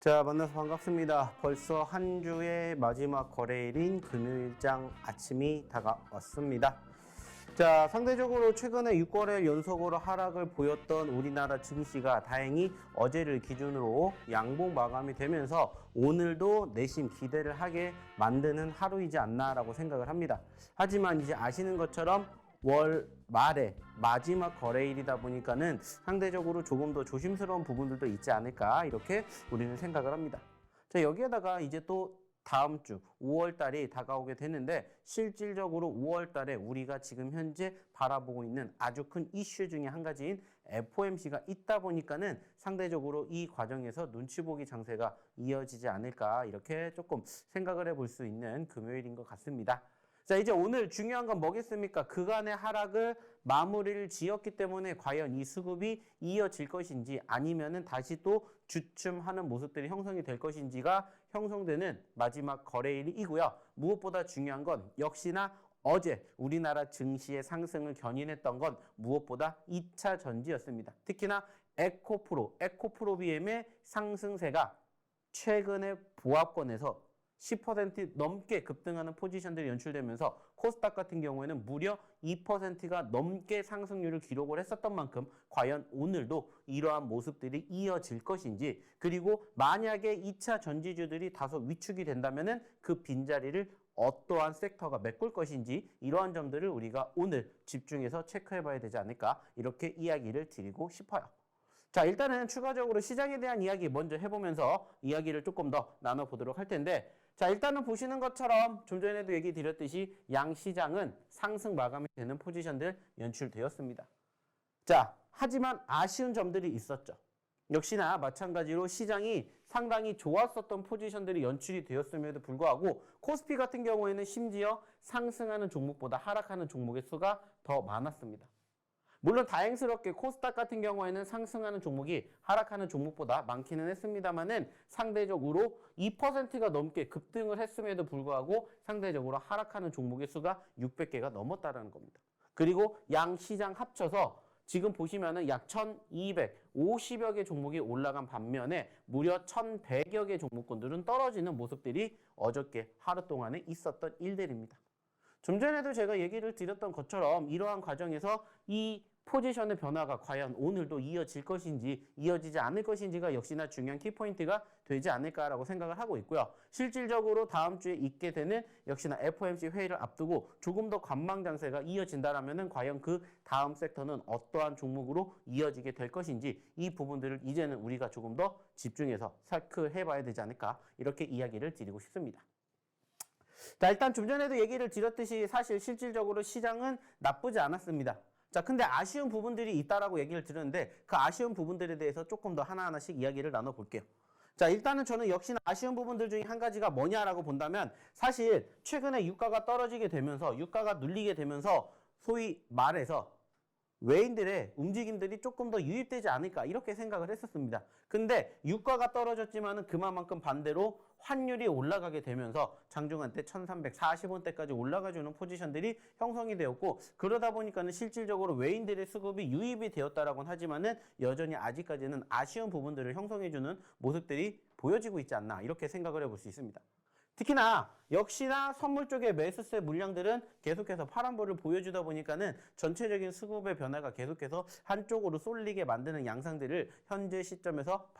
자, 만나서 반갑습니다. 벌써 한 주의 마지막 거래일인 금요일장 아침이 다가왔습니다. 자, 상대적으로 최근에 6거래일 연속으로 하락을 보였던 우리나라 증시가 다행히 어제를 기준으로 양봉 마감이 되면서 오늘도 내심 기대를 하게 만드는 하루이지 않나라고 생각을 합니다. 하지만 이제 아시는 것처럼 월 말에 마지막 거래일이다 보니까는 상대적으로 조금 더 조심스러운 부분들도 있지 않을까 이렇게 우리는 생각을 합니다. 자, 여기에다가 이제 또 다음 주 5월 달이 다가오게 되는데 실질적으로 5월 달에 우리가 지금 현재 바라보고 있는 아주 큰 이슈 중에 한 가지인 FOMC가 있다 보니까는 상대적으로 이 과정에서 눈치 보기 장세가 이어지지 않을까 이렇게 조금 생각을 해볼 수 있는 금요일인 것 같습니다. 자, 이제 오늘 중요한 건 뭐겠습니까? 그간의 하락을 마무리를 지었기 때문에 과연 이 수급이 이어질 것인지 아니면은 다시 또 주춤하는 모습들이 형성이 될 것인지가 형성되는 마지막 거래일이고요. 무엇보다 중요한 건 역시나 어제 우리나라 증시의 상승을 견인했던 건 무엇보다 2차 전지였습니다. 특히나 에코프로 BM의 상승세가 최근에 보합권에서 10% 넘게 급등하는 포지션들이 연출되면서 코스닥 같은 경우에는 무려 2%가 넘게 상승률을 기록을 했었던 만큼 과연 오늘도 이러한 모습들이 이어질 것인지, 그리고 만약에 2차 전지주들이 다소 위축이 된다면은 그 빈자리를 어떠한 섹터가 메꿀 것인지 이러한 점들을 우리가 오늘 집중해서 체크해 봐야 되지 않을까 이렇게 이야기를 드리고 싶어요. 자, 일단은 추가적으로 시장에 대한 이야기 먼저 해보면서 이야기를 조금 더 나눠보도록 할 텐데, 자, 일단은 보시는 것처럼 좀 전에도 얘기 드렸듯이 양시장은 상승 마감이 되는 포지션들 연출되었습니다. 자, 하지만 아쉬운 점들이 있었죠. 역시나 마찬가지로 시장이 상당히 좋았었던 포지션들이 연출이 되었음에도 불구하고 코스피 같은 경우에는 심지어 상승하는 종목보다 하락하는 종목의 수가 더 많았습니다. 물론 다행스럽게 코스닥 같은 경우에는 상승하는 종목이 하락하는 종목보다 많기는 했습니다만은 상대적으로 2%가 넘게 급등을 했음에도 불구하고 상대적으로 하락하는 종목의 수가 600개가 넘었다는 겁니다. 그리고 양 시장 합쳐서 지금 보시면은 약 1250여 개 종목이 올라간 반면에 무려 1100여 개 종목군들은 떨어지는 모습들이 어저께 하루 동안에 있었던 일들입니다. 좀 전에도 제가 얘기를 드렸던 것처럼 이러한 과정에서 이 포지션의 변화가 과연 오늘도 이어질 것인지 이어지지 않을 것인지가 역시나 중요한 키포인트가 되지 않을까라고 생각을 하고 있고요. 실질적으로 다음 주에 있게 되는 역시나 FOMC 회의를 앞두고 조금 더 관망장세가 이어진다라면은 과연 그 다음 섹터는 어떠한 종목으로 이어지게 될 것인지 이 부분들을 이제는 우리가 조금 더 집중해서 체크해 봐야 되지 않을까 이렇게 이야기를 드리고 싶습니다. 자, 일단 좀 전에도 얘기를 드렸듯이 사실 실질적으로 시장은 나쁘지 않았습니다. 자, 근데 아쉬운 부분들이 있다라고 얘기를 드렸는데 그 아쉬운 부분들에 대해서 조금 더 하나하나씩 이야기를 나눠볼게요. 자, 일단은 저는 역시나 아쉬운 부분들 중에 한 가지가 뭐냐라고 본다면 사실 최근에 유가가 떨어지게 되면서 유가가 눌리게 되면서 소위 말해서 외인들의 움직임들이 조금 더 유입되지 않을까 이렇게 생각을 했었습니다. 근데 유가가 떨어졌지만은 그만큼 반대로 환율이 올라가게 되면서 장중한 때 1340원대까지 올라가주는 포지션들이 형성이 되었고, 그러다 보니까는 실질적으로 외인들의 수급이 유입이 되었다라고는 하지만은 여전히 아직까지는 아쉬운 부분들을 형성해주는 모습들이 보여지고 있지 않나 이렇게 생각을 해볼 수 있습니다. 특히나 역시나 선물 쪽의 매수세 물량들은 계속해서 파란불을 보여주다 보니까는 전체적인 수급의 변화가 계속해서 한쪽으로 쏠리게 만드는 양상들을 현재 시점에서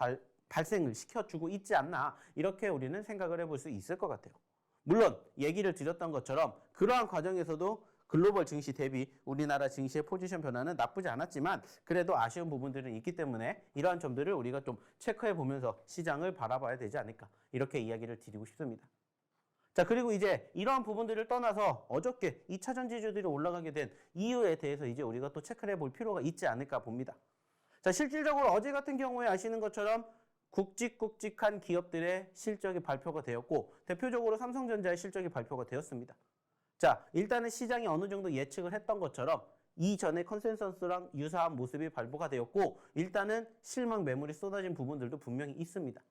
발생을 시켜주고 있지 않나 이렇게 우리는 생각을 해볼 수 있을 것 같아요. 물론 얘기를 드렸던 것처럼 그러한 과정에서도 글로벌 증시 대비 우리나라 증시의 포지션 변화는 나쁘지 않았지만 그래도 아쉬운 부분들은 있기 때문에 이러한 점들을 우리가 좀 체크해 보면서 시장을 바라봐야 되지 않을까 이렇게 이야기를 드리고 싶습니다. 자, 그리고 이제 이러한 부분들을 떠나서 어저께 2차 전지주들이 올라가게 된 이유에 대해서 이제 우리가 또 체크를 해볼 필요가 있지 않을까 봅니다. 자, 실질적으로 어제 같은 경우에 아시는 것처럼 굵직굵직한 기업들의 실적이 발표가 되었고 대표적으로 삼성전자의 실적이 발표가 되었습니다. 자, 일단은 시장이 어느 정도 예측을 했던 것처럼 이전의 컨센서스랑 유사한 모습이 발표가 되었고 일단은 실망 매물이 쏟아진 부분들도 분명히 있습니다.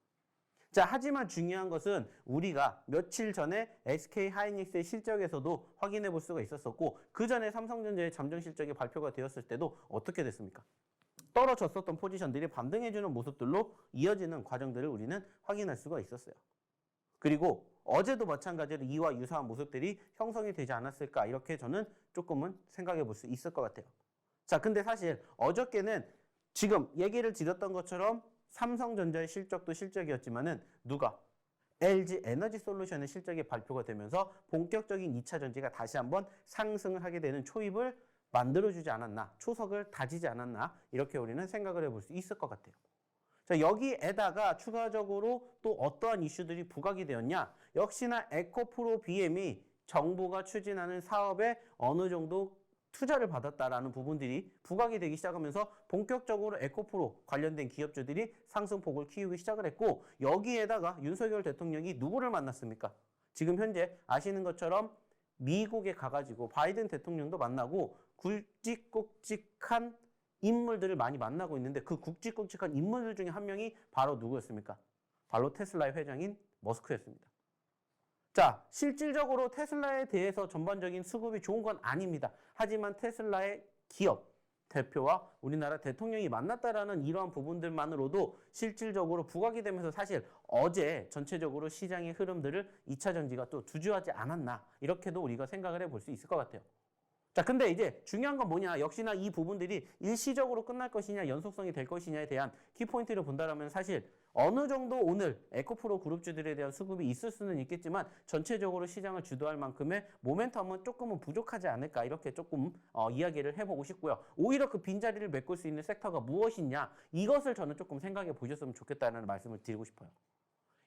자, 하지만 중요한 것은 우리가 며칠 전에 SK하이닉스의 실적에서도 확인해 볼 수가 있었었고 그 전에 삼성전자의 잠정 실적이 발표가 되었을 때도 어떻게 됐습니까? 떨어졌었던 포지션들이 반등해주는 모습들로 이어지는 과정들을 우리는 확인할 수가 있었어요. 그리고 어제도 마찬가지로 이와 유사한 모습들이 형성이 되지 않았을까 이렇게 저는 조금은 생각해 볼 수 있을 것 같아요. 자, 근데 사실 어저께는 지금 얘기를 드렸던 것처럼 삼성전자의 실적도 실적이었지만은 누가? LG 에너지솔루션의 실적이 발표가 되면서 본격적인 2차 전지가 다시 한번 상승을 하게 되는 초입을 만들어주지 않았나, 초석을 다지지 않았나 이렇게 우리는 생각을 해볼 수 있을 것 같아요. 자, 여기에다가 추가적으로 또 어떠한 이슈들이 부각이 되었냐? 역시나 에코프로 BM이 정부가 추진하는 사업에 어느 정도 투자를 받았다라는 부분들이 부각이 되기 시작하면서 본격적으로 에코프로 관련된 기업주들이 상승폭을 키우기 시작을 했고, 여기에다가 윤석열 대통령이 누구를 만났습니까? 지금 현재 아시는 것처럼 미국에 가가지고 바이든 대통령도 만나고 굵직굵직한 인물들을 많이 만나고 있는데, 그 굵직굵직한 인물들 중에 한 명이 바로 누구였습니까? 바로 테슬라의 회장인 머스크였습니다. 자, 실질적으로 테슬라에 대해서 전반적인 수급이 좋은 건 아닙니다. 하지만 테슬라의 기업 대표와 우리나라 대통령이 만났다라는 이러한 부분들만으로도 실질적으로 부각이 되면서 사실 어제 전체적으로 시장의 흐름들을 2차 전지가 또 주저하지 않았나 이렇게도 우리가 생각을 해볼 수 있을 것 같아요. 자, 근데 이제 중요한 건 뭐냐? 역시나 이 부분들이 일시적으로 끝날 것이냐, 연속성이 될 것이냐에 대한 키포인트를 본다면 사실 어느 정도 오늘 에코프로 그룹주들에 대한 수급이 있을 수는 있겠지만 전체적으로 시장을 주도할 만큼의 모멘텀은 조금은 부족하지 않을까 이렇게 조금 이야기를 해보고 싶고요. 오히려 그 빈자리를 메꿀 수 있는 섹터가 무엇이냐 이것을 저는 조금 생각해 보셨으면 좋겠다는 말씀을 드리고 싶어요.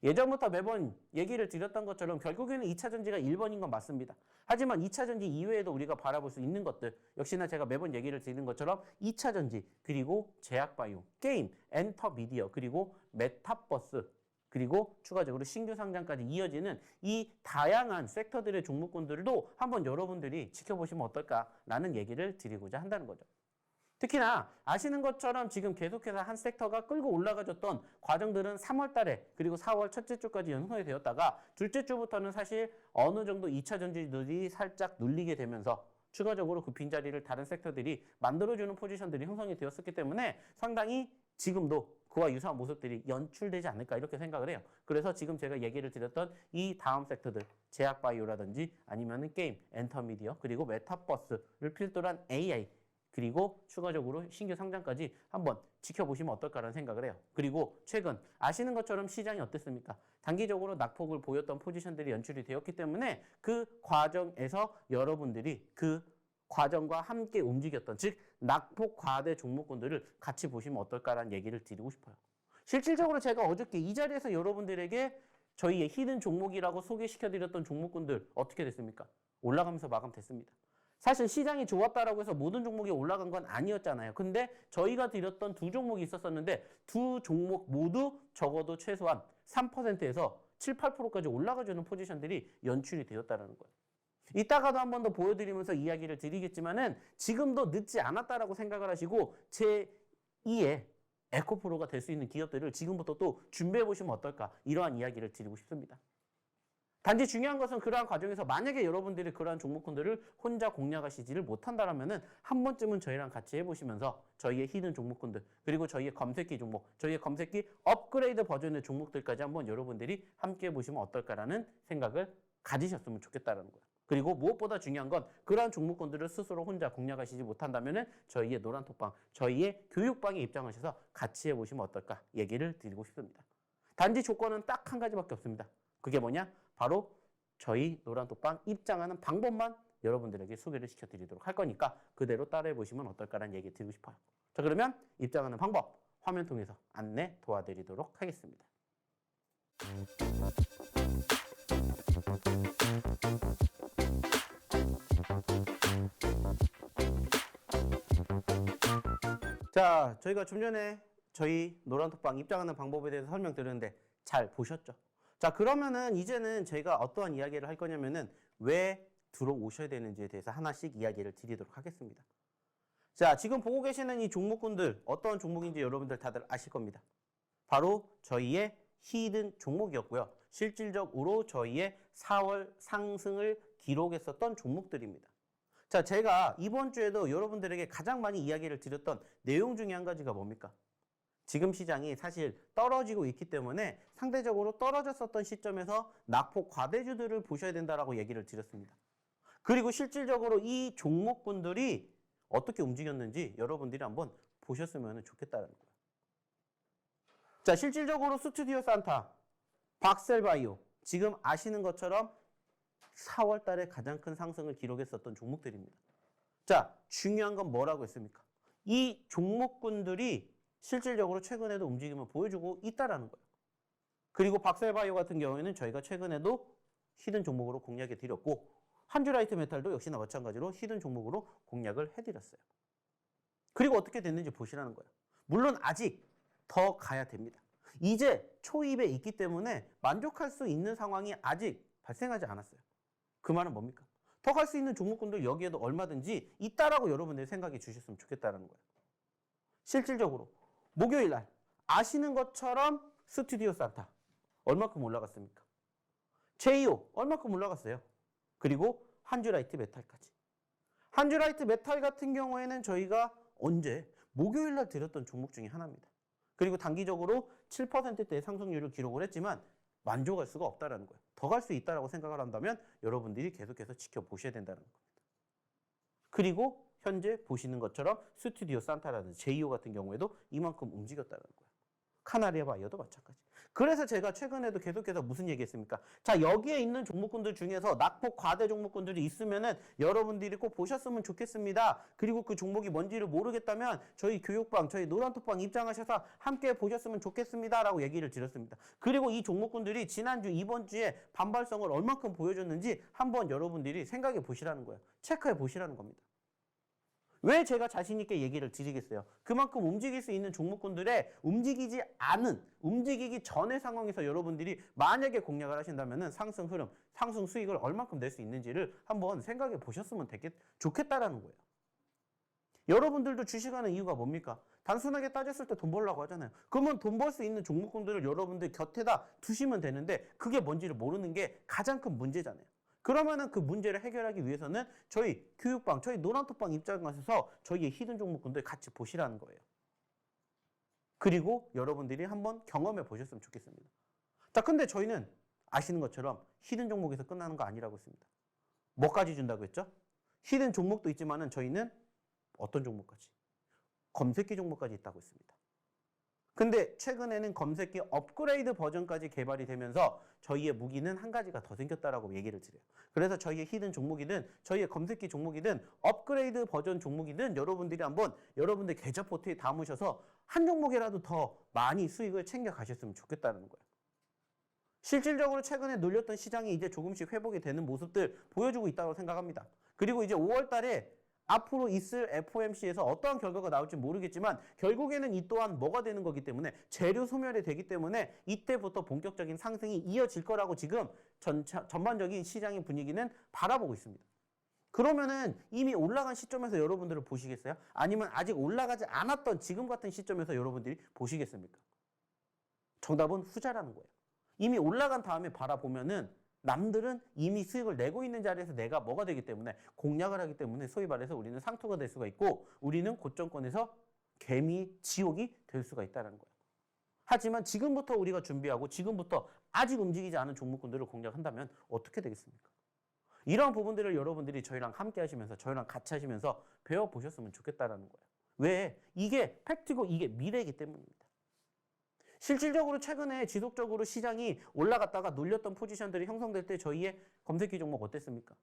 예전부터 매번 얘기를 드렸던 것처럼 결국에는 2차 전지가 1번인 건 맞습니다. 하지만 2차 전지 이외에도 우리가 바라볼 수 있는 것들, 역시나 제가 매번 얘기를 드리는 것처럼 2차 전지, 그리고 제약바이오, 게임, 엔터 미디어, 그리고 메타버스, 그리고 추가적으로 신규 상장까지 이어지는 이 다양한 섹터들의 종목군들도 한번 여러분들이 지켜보시면 어떨까라는 얘기를 드리고자 한다는 거죠. 특히나 아시는 것처럼 지금 계속해서 한 섹터가 끌고 올라가줬던 과정들은 3월 달에 그리고 4월 첫째 주까지 연속이 되었다가 둘째 주부터는 사실 어느 정도 2차 전지들이 살짝 눌리게 되면서 추가적으로 그 빈자리를 다른 섹터들이 만들어주는 포지션들이 형성이 되었었기 때문에 상당히 지금도 그와 유사한 모습들이 연출되지 않을까 이렇게 생각을 해요. 그래서 지금 제가 얘기를 드렸던 이 다음 섹터들, 제약바이오라든지 아니면은 게임, 엔터미디어, 그리고 메타버스를 필두로 한 AI, 그리고 추가적으로 신규 상장까지 한번 지켜보시면 어떨까라는 생각을 해요. 그리고 최근 아시는 것처럼 시장이 어땠습니까? 단기적으로 낙폭을 보였던 포지션들이 연출이 되었기 때문에 그 과정에서 여러분들이 그 과정과 함께 움직였던, 즉 낙폭 과대 종목군들을 같이 보시면 어떨까라는 얘기를 드리고 싶어요. 실질적으로 제가 어저께 이 자리에서 여러분들에게 저희의 히든 종목이라고 소개시켜드렸던 종목군들 어떻게 됐습니까? 올라가면서 마감됐습니다. 사실 시장이 좋았다라고 해서 모든 종목이 올라간 건 아니었잖아요. 근데 저희가 드렸던 두 종목이 있었었는데 두 종목 모두 적어도 최소한 3%에서 7, 8%까지 올라가주는 포지션들이 연출이 되었다는 거예요. 이따가도 한 번 더 보여드리면서 이야기를 드리겠지만은 지금도 늦지 않았다라고 생각을 하시고 제2의 에코프로가 될 수 있는 기업들을 지금부터 또 준비해 보시면 어떨까, 이러한 이야기를 드리고 싶습니다. 단지 중요한 것은 그러한 과정에서 만약에 여러분들이 그러한 종목군들을 혼자 공략하시지를 못한다면은 한 번쯤은 저희랑 같이 해보시면서 저희의 히든 종목군들, 그리고 저희의 검색기 종목, 저희의 검색기 업그레이드 버전의 종목들까지 한번 여러분들이 함께 해보시면 어떨까라는 생각을 가지셨으면 좋겠다는 거예요. 그리고 무엇보다 중요한 건 그러한 종목군들을 스스로 혼자 공략하시지 못한다면은 저희의 노란톡방, 저희의 교육방에 입장하셔서 같이 해보시면 어떨까 얘기를 드리고 싶습니다. 단지 조건은 딱 한 가지밖에 없습니다. 그게 뭐냐? 바로 저희 노란톡방 입장하는 방법만 여러분들에게 소개를 시켜드리도록 할 거니까 그대로 따라해 보시면 어떨까라는 얘기 드리고 싶어요. 자, 그러면 입장하는 방법 화면 통해서 안내 도와드리도록 하겠습니다. 자, 저희가 좀 전에 저희 노란톡방 입장하는 방법에 대해서 설명드렸는데 잘 보셨죠? 자, 그러면은 이제는 저희가 어떠한 이야기를 할 거냐면은 왜 들어오셔야 되는지에 대해서 하나씩 이야기를 드리도록 하겠습니다. 자, 지금 보고 계시는 이 종목군들 어떠한 종목인지 여러분들 다들 아실 겁니다. 바로 저희의 히든 종목이었고요. 실질적으로 저희의 4월 상승을 기록했었던 종목들입니다. 자, 제가 이번 주에도 여러분들에게 가장 많이 이야기를 드렸던 내용 중에 한 가지가 뭡니까? 지금 시장이 사실 떨어지고 있기 때문에 상대적으로 떨어졌었던 시점에서 낙폭 과대주들을 보셔야 된다라고 얘기를 드렸습니다. 그리고 실질적으로 이 종목군들이 어떻게 움직였는지 여러분들이 한번 보셨으면 좋겠다는 거예요. 자, 실질적으로 스튜디오 산타, 박셀바이오, 지금 아시는 것처럼 4월 달에 가장 큰 상승을 기록했었던 종목들입니다. 자, 중요한 건 뭐라고 했습니까? 이 종목군들이 실질적으로 최근에도 움직임을 보여주고 있다라는 거예요. 그리고 박셀바이오 같은 경우에는 저희가 최근에도 히든 종목으로 공략해 드렸고, 한주라이트 메탈도 역시나 마찬가지로 히든 종목으로 공략을 해드렸어요. 그리고 어떻게 됐는지 보시라는 거예요. 물론 아직 더 가야 됩니다. 이제 초입에 있기 때문에 만족할 수 있는 상황이 아직 발생하지 않았어요. 그 말은 뭡니까? 더 갈 수 있는 종목군들 여기에도 얼마든지 있다라고 여러분들이 생각해 주셨으면 좋겠다는 거예요. 실질적으로 목요일 날 아시는 것처럼 스튜디오 산타 얼마큼 올라갔습니까? 제이오 얼마큼 올라갔어요? 그리고 한주라이트 메탈까지. 한주라이트 메탈 같은 경우에는 저희가 언제? 목요일 날 드렸던 종목 중에 하나입니다. 그리고 단기적으로 7%대의 상승률을 기록을 했지만 만족할 수가 없다는 거예요. 더 갈 수 있다고 생각을 한다면 여러분들이 계속해서 지켜보셔야 된다는 겁니다. 그리고 현재 보시는 것처럼 스튜디오 산타라든지 제이오 같은 경우에도 이만큼 움직였다는 거예요. 카나리아 바이어도 마찬가지. 그래서 제가 최근에도 계속해서 무슨 얘기했습니까? 자, 여기에 있는 종목군들 중에서 낙폭 과대 종목군들이 있으면은 여러분들이 꼭 보셨으면 좋겠습니다. 그리고 그 종목이 뭔지를 모르겠다면 저희 교육방, 저희 노란톡방 입장하셔서 함께 보셨으면 좋겠습니다라고 얘기를 드렸습니다. 그리고 이 종목군들이 지난주, 이번 주에 반발성을 얼만큼 보여줬는지 한번 여러분들이 생각해 보시라는 거예요. 체크해 보시라는 겁니다. 왜 제가 자신 있게 얘기를 드리겠어요? 그만큼 움직일 수 있는 종목군들의 움직이기 전의 상황에서 여러분들이 만약에 공략을 하신다면 상승 흐름, 상승 수익을 얼만큼 낼 수 있는지를 한번 생각해 보셨으면 좋겠다라는 거예요. 여러분들도 주식하는 이유가 뭡니까? 단순하게 따졌을 때 돈 벌려고 하잖아요. 그러면 돈 벌 수 있는 종목군들을 여러분들 곁에다 두시면 되는데 그게 뭔지를 모르는 게 가장 큰 문제잖아요. 그러면은 그 문제를 해결하기 위해서는 저희 교육방, 저희 노란톡방 입장에 가셔서 저희의 히든 종목군들 같이 보시라는 거예요. 그리고 여러분들이 한번 경험해 보셨으면 좋겠습니다. 자, 근데 저희는 아시는 것처럼 히든 종목에서 끝나는 거 아니라고 했습니다. 뭐까지 준다고 했죠? 히든 종목도 있지만은 저희는 어떤 종목까지? 검색기 종목까지 있다고 했습니다. 근데 최근에는 검색기 업그레이드 버전까지 개발이 되면서 저희의 무기는 한 가지가 더 생겼다라고 얘기를 드려요. 그래서 저희의 히든 종목이든 저희의 검색기 종목이든 업그레이드 버전 종목이든 여러분들이 한번 여러분들 계좌 포트에 담으셔서 한 종목이라도 더 많이 수익을 챙겨 가셨으면 좋겠다는 거예요. 실질적으로 최근에 눌렸던 시장이 이제 조금씩 회복이 되는 모습들 보여주고 있다고 생각합니다. 그리고 이제 5월 달에 앞으로 있을 FOMC에서 어떠한 결과가 나올지 모르겠지만 결국에는 이 또한 뭐가 되는 거기 때문에 재료 소멸이 되기 때문에 이때부터 본격적인 상승이 이어질 거라고 지금 전반적인 시장의 분위기는 바라보고 있습니다. 그러면은 이미 올라간 시점에서 여러분들을 보시겠어요? 아니면 아직 올라가지 않았던 지금 같은 시점에서 여러분들이 보시겠습니까? 정답은 후자라는 거예요. 이미 올라간 다음에 바라보면은 남들은 이미 수익을 내고 있는 자리에서 내가 뭐가 되기 때문에 공략을 하기 때문에 소위 말해서 우리는 상투가 될 수가 있고 우리는 고점권에서 개미 지옥이 될 수가 있다는 거예요. 하지만 지금부터 우리가 준비하고 지금부터 아직 움직이지 않은 종목군들을 공략한다면 어떻게 되겠습니까? 이러한 부분들을 여러분들이 저희랑 함께 하시면서 저희랑 같이 하시면서 배워보셨으면 좋겠다는 거예요. 왜? 이게 팩트고 이게 미래이기 때문입니다. 실질적으로 최근에 지속적으로 시장이 올라갔다가 눌렸던 포지션들이 형성될 때 저희의 검색기 종목 어땠습니까?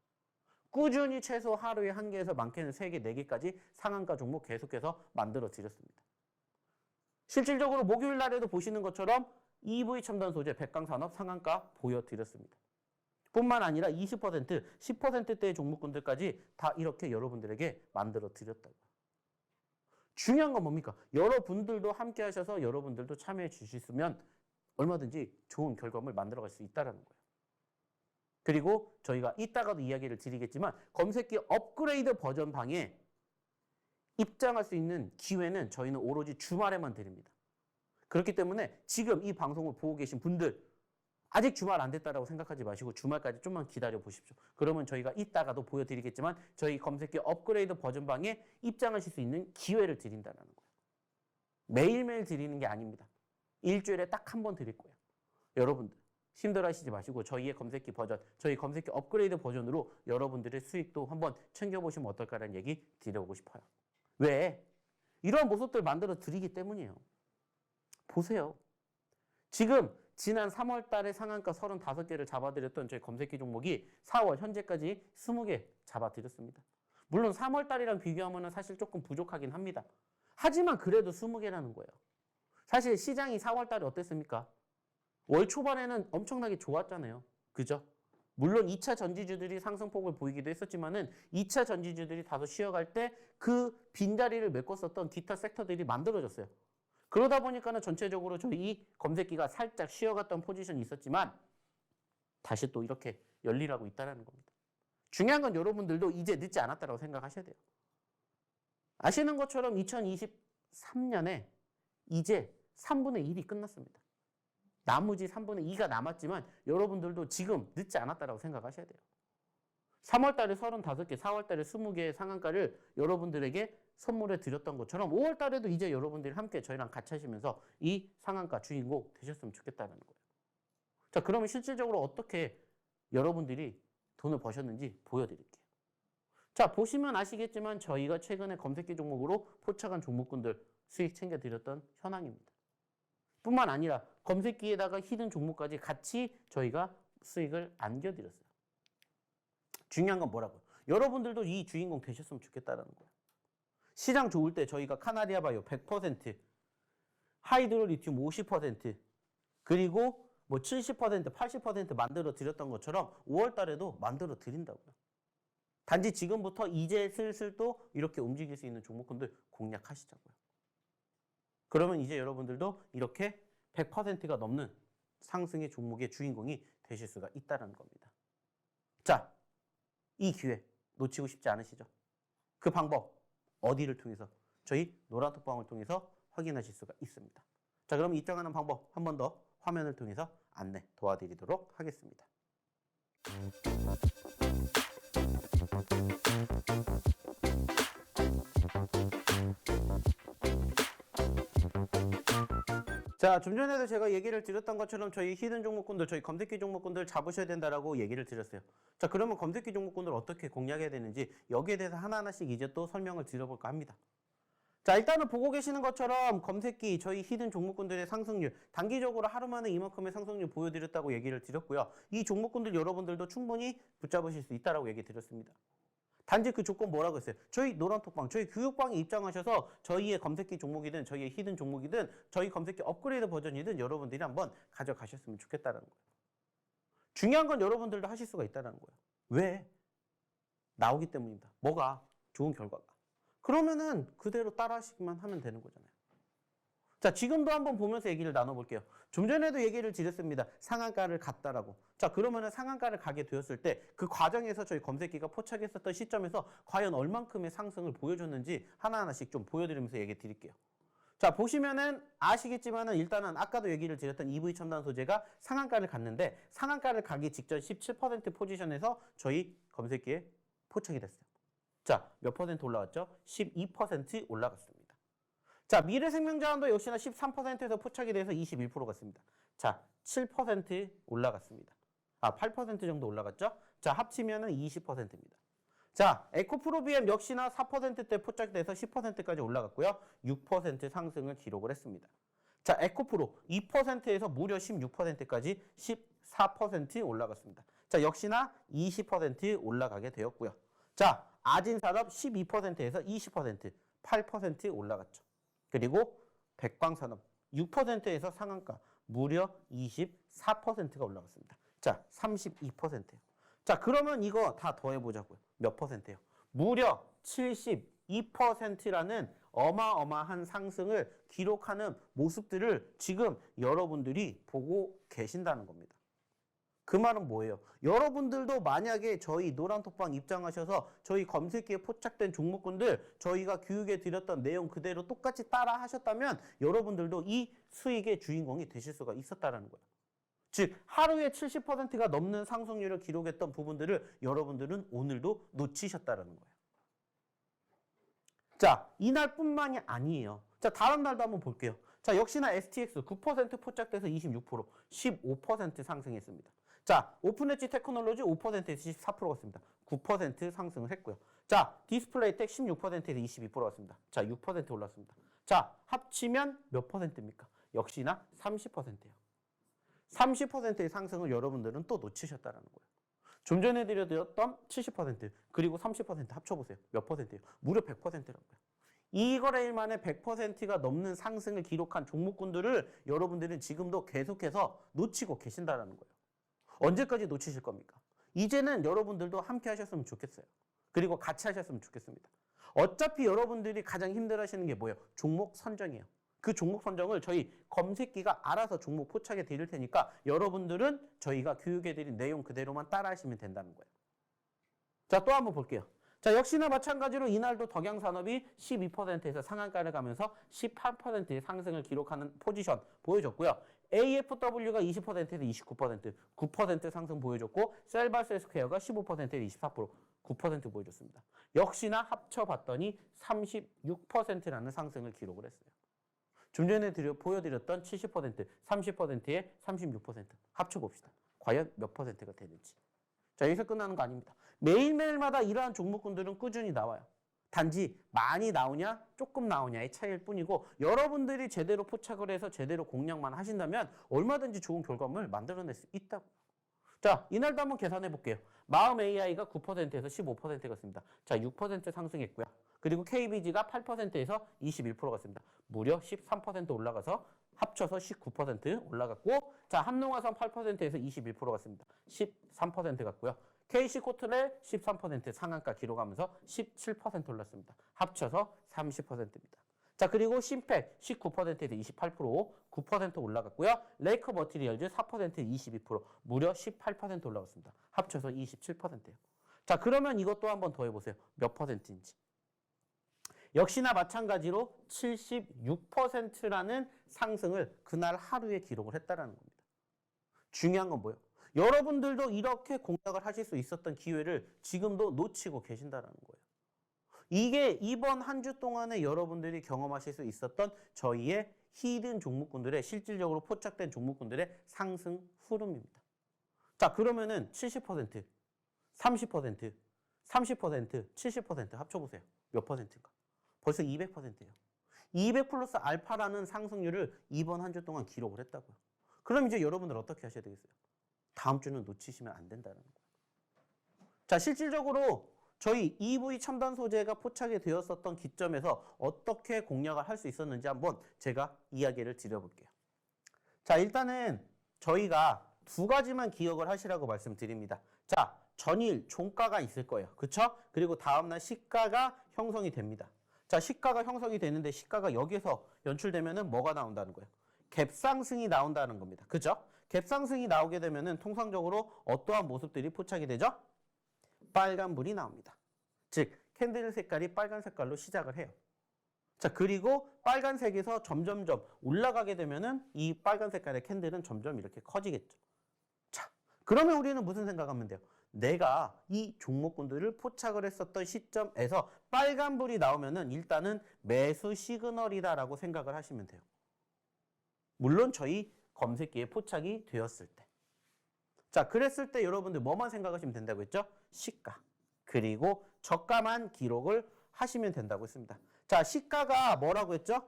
꾸준히 최소 하루에 1개에서 많게는 3개, 4개까지 상한가 종목 계속해서 만들어 드렸습니다. 실질적으로 목요일 날에도 보시는 것처럼 EV 첨단 소재 백강산업 상한가 보여드렸습니다. 뿐만 아니라 20%, 10%대의 종목군들까지 다 이렇게 여러분들에게 만들어 드렸다고요. 중요한 건 뭡니까? 여러분들도 함께 하셔서 여러분들도 참여해 주셨으면 얼마든지 좋은 결과물 만들어갈 수 있다는 거예요. 그리고 저희가 이따가도 이야기를 드리겠지만 검색기 업그레이드 버전 방에 입장할 수 있는 기회는 저희는 오로지 주말에만 드립니다. 그렇기 때문에 지금 이 방송을 보고 계신 분들 아직 주말 안 됐다라고 생각하지 마시고 주말까지 좀만 기다려 보십시오. 그러면 저희가 이따가도 보여드리겠지만 저희 검색기 업그레이드 버전방에 입장하실 수 있는 기회를 드린다는 거예요. 매일매일 드리는 게 아닙니다. 일주일에 딱 한 번 드릴 거예요. 여러분들 힘들어하시지 마시고 저희의 검색기 버전, 저희 검색기 업그레이드 버전으로 여러분들의 수익도 한번 챙겨보시면 어떨까라는 얘기 드려보고 싶어요. 왜? 이러한 모습들 만들어 드리기 때문이에요. 보세요. 지금 지난 3월 달에 상한가 35개를 잡아드렸던 저희 검색기 종목이 4월 현재까지 20개 잡아드렸습니다. 물론 3월 달이랑 비교하면 사실 조금 부족하긴 합니다. 하지만 그래도 20개라는 거예요. 사실 시장이 4월 달에 어땠습니까? 월 초반에는 엄청나게 좋았잖아요. 그죠? 물론 2차 전지주들이 상승폭을 보이기도 했었지만은 2차 전지주들이 다소 쉬어갈 때 그 빈자리를 메꿨었던 기타 섹터들이 만들어졌어요. 그러다 보니까는 전체적으로 저희 검색기가 살짝 쉬어갔던 포지션이 있었지만 다시 또 이렇게 열일하고 있다는 겁니다. 중요한 건 여러분들도 이제 늦지 않았다고 생각하셔야 돼요. 아시는 것처럼 2023년에 이제 3분의 1이 끝났습니다. 나머지 3분의 2가 남았지만 여러분들도 지금 늦지 않았다고 생각하셔야 돼요. 3월 달에 35개, 4월 달에 20개의 상한가를 여러분들에게 선물해 드렸던 것처럼 5월 달에도 이제 여러분들이 함께 저희랑 같이 하시면서 이 상한가 주인공 되셨으면 좋겠다는 거예요. 자, 그러면 실질적으로 어떻게 여러분들이 돈을 버셨는지 보여드릴게요. 자, 보시면 아시겠지만 저희가 최근에 검색기 종목으로 포착한 종목군들 수익 챙겨드렸던 현황입니다. 뿐만 아니라 검색기에다가 히든 종목까지 같이 저희가 수익을 안겨드렸어요. 중요한 건 뭐라고요? 여러분들도 이 주인공 되셨으면 좋겠다는 거예요. 시장 좋을 때 저희가 카나리아 바이오 100%, 하이드로 리튬 50%, 그리고 뭐 70%, 80% 만들어 드렸던 것처럼 5월 달에도 만들어 드린다고요. 단지 지금부터 이제 슬슬 또 이렇게 움직일 수 있는 종목군들 공략하시자고요. 그러면 이제 여러분들도 이렇게 100%가 넘는 상승의 종목의 주인공이 되실 수가 있다는 겁니다. 자, 이 기회 놓치고 싶지 않으시죠? 그 방법 어디를 통해서? 저희 노란톡방을 통해서 확인하실 수가 있습니다. 자, 그럼 입장하는 방법 한 번 더 화면을 통해서 안내 도와드리도록 하겠습니다. 자, 좀 전에도 제가 얘기를 드렸던 것처럼 저희 히든 종목군들, 저희 검색기 종목군들 잡으셔야 된다라고 얘기를 드렸어요. 자, 그러면 검색기 종목군들 어떻게 공략해야 되는지 여기에 대해서 하나하나씩 이제 또 설명을 드려볼까 합니다. 자, 일단은 보고 계시는 것처럼 검색기, 저희 히든 종목군들의 상승률, 단기적으로 하루 만에 이만큼의 상승률 보여드렸다고 얘기를 드렸고요. 이 종목군들 여러분들도 충분히 붙잡으실 수 있다라고 얘기 드렸습니다. 단지 그 조건 뭐라고 했어요? 저희 노란톡방, 저희 교육방에 입장하셔서 저희의 검색기 종목이든 저희의 히든 종목이든 저희 검색기 업그레이드 버전이든 여러분들이 한번 가져가셨으면 좋겠다는 거예요. 중요한 건 여러분들도 하실 수가 있다는 거예요. 왜? 나오기 때문입니다. 뭐가? 좋은 결과가. 그러면은 그대로 따라 하시기만 하면 되는 거잖아요. 자, 지금도 한번 보면서 얘기를 나눠볼게요. 좀 전에도 얘기를 드렸습니다. 상한가를 갔다라고. 자, 그러면은 상한가를 가게 되었을 때 그 과정에서 저희 검색기가 포착했었던 시점에서 과연 얼만큼의 상승을 보여줬는지 하나하나씩 좀 보여드리면서 얘기 드릴게요. 자, 보시면은 아시겠지만은 일단은 아까도 얘기를 드렸던 EV 첨단 소재가 상한가를 갔는데 상한가를 가기 직전 17% 포지션에서 저희 검색기에 포착이 됐어요. 자, 몇 퍼센트 올라갔죠? 12% 올라갔습니다. 자, 미래생명자원도 역시나 13%에서 포착이 돼서 21% 갔습니다. 자, 7% 올라갔습니다. 8% 정도 올라갔죠? 자, 합치면은 20%입니다. 자, 에코프로비엠 역시나 4%대 포착돼서 10%까지 올라갔고요. 6% 상승을 기록을 했습니다. 자, 에코프로 2%에서 무려 16%까지 14% 올라갔습니다. 자, 역시나 20% 올라가게 되었고요. 자, 아진산업 12%에서 20%, 8% 올라갔죠. 그리고 백광산업 6%에서 상한가 무려 24%가 올라갔습니다. 자, 32%예요. 자, 그러면 이거 다 더해보자고요. 몇 퍼센트예요? 무려 72%라는 어마어마한 상승을 기록하는 모습들을 지금 여러분들이 보고 계신다는 겁니다. 그 말은 뭐예요? 여러분들도 만약에 저희 노란톡방 입장하셔서 저희 검색기에 포착된 종목군들 저희가 교육해 드렸던 내용 그대로 똑같이 따라 하셨다면 여러분들도 이 수익의 주인공이 되실 수가 있었다는 거예요. 즉 하루에 70%가 넘는 상승률을 기록했던 부분들을 여러분들은 오늘도 놓치셨다는 거예요. 자, 이날뿐만이 아니에요. 자, 다음 날도 한번 볼게요. 자, 역시나 STX 9% 포착돼서 26%, 15% 상승했습니다. 자, 오픈엣지 테크놀로지 5%에서 14%였습니다. 9% 상승을 했고요. 자, 디스플레이텍 16%에서 22%였습니다. 자, 6% 올랐습니다. 자, 합치면 몇 %입니까? 역시나 30%예요. 30%의 상승을 여러분들은 또 놓치셨다는 거예요. 좀 전에 드렸던 70% 그리고 30% 합쳐보세요. 몇 %예요? 무려 100%라고요. 이 거래일 만에 100%가 넘는 상승을 기록한 종목군들을 여러분들은 지금도 계속해서 놓치고 계신다는 거예요. 언제까지 놓치실 겁니까? 이제는 여러분들도 함께 하셨으면 좋겠어요. 그리고 같이 하셨으면 좋겠습니다. 어차피 여러분들이 가장 힘들어하시는 게 뭐예요? 종목 선정이에요. 그 종목 선정을 저희 검색기가 알아서 종목 포착해 드릴 테니까 여러분들은 저희가 교육해 드린 내용 그대로만 따라 하시면 된다는 거예요. 자, 또 한번 볼게요. 자, 역시나 마찬가지로 이날도 덕양산업이 12%에서 상한가를 가면서 18%의 상승을 기록하는 포지션 보여줬고요. AFW가 20%에서 29%, 9% 상승 보여줬고 셀바스스퀘어가 15%에서 24%, 9% 보여줬습니다. 역시나 합쳐봤더니 36%라는 상승을 기록을 했어요. 좀 전에 보여드렸던 70%, 30%에 36% 합쳐봅시다. 과연 몇 %가 되는지. 자, 여기서 끝나는 거 아닙니다. 매일매일마다 이러한 종목군들은 꾸준히 나와요. 단지 많이 나오냐 조금 나오냐의 차이일 뿐이고 여러분들이 제대로 포착을 해서 제대로 공략만 하신다면 얼마든지 좋은 결과물을 만들어낼 수 있다고. 자, 이날도 한번 계산해 볼게요. 마음 AI가 9%에서 15%가 습니다. 자, 6% 상승했고요. 그리고 KBG가 8%에서 21%가 습니다. 무려 13% 올라가서 합쳐서 19% 올라갔고, 자, 한농화산 8%에서 21%가 습니다. 13% 갔고요. KC코트렐 13% 상한가 기록하면서 17% 올랐습니다. 합쳐서 30%입니다. 자, 그리고 심팩 19%에서 28%, 9% 올라갔고요. 레이커 머티리얼즈 4%에서 22%, 무려 18% 올라갔습니다. 합쳐서 27%예요. 자, 그러면 이것도 한번 더 해보세요. 몇 %인지. 역시나 마찬가지로 76%라는 상승을 그날 하루에 기록을 했다는 겁니다. 중요한 건 뭐예요? 여러분들도 이렇게 공략을 하실 수 있었던 기회를 지금도 놓치고 계신다는 거예요. 이게 이번 한 주 동안에 여러분들이 경험하실 수 있었던 저희의 히든 종목군들의 실질적으로 포착된 종목군들의 상승 흐름입니다. 자, 그러면은 70%, 30%, 30%, 70% 합쳐보세요. 몇 %인가? 벌써 200%예요. 200 플러스 알파라는 상승률을 이번 한 주 동안 기록을 했다고요. 그럼 이제 여러분들 어떻게 하셔야 되겠어요? 다음 주는 놓치시면 안 된다는 거예요. 자, 실질적으로 저희 EV 첨단 소재가 포착이 되었었던 기점에서 어떻게 공략을 할 수 있었는지 한번 제가 이야기를 드려볼게요. 자, 일단은 저희가 두 가지만 기억을 하시라고 말씀드립니다. 자, 전일 종가가 있을 거예요. 그쵸? 그리고 다음날 시가가 형성이 됩니다. 자, 시가가 형성이 되는데 시가가 여기서 연출되면은 뭐가 나온다는 거예요? 갭상승이 나온다는 겁니다. 그죠? 갭상승이 나오게 되면은 통상적으로 어떠한 모습들이 포착이 되죠? 빨간불이 나옵니다. 즉, 캔들 색깔이 빨간 색깔로 시작을 해요. 자, 그리고 빨간색에서 점점점 올라가게 되면은 이 빨간 색깔의 캔들은 점점 이렇게 커지겠죠. 자, 그러면 우리는 무슨 생각하면 돼요? 내가 이 종목군들을 포착을 했었던 시점에서 빨간불이 나오면은 일단은 매수 시그널이다라고 생각을 하시면 돼요. 물론 저희 검색기에 포착이 되었을 때. 자, 그랬을 때 여러분들 뭐만 생각하시면 된다고 했죠? 시가. 그리고 저가만 기록을 하시면 된다고 했습니다. 자, 시가가 뭐라고 했죠?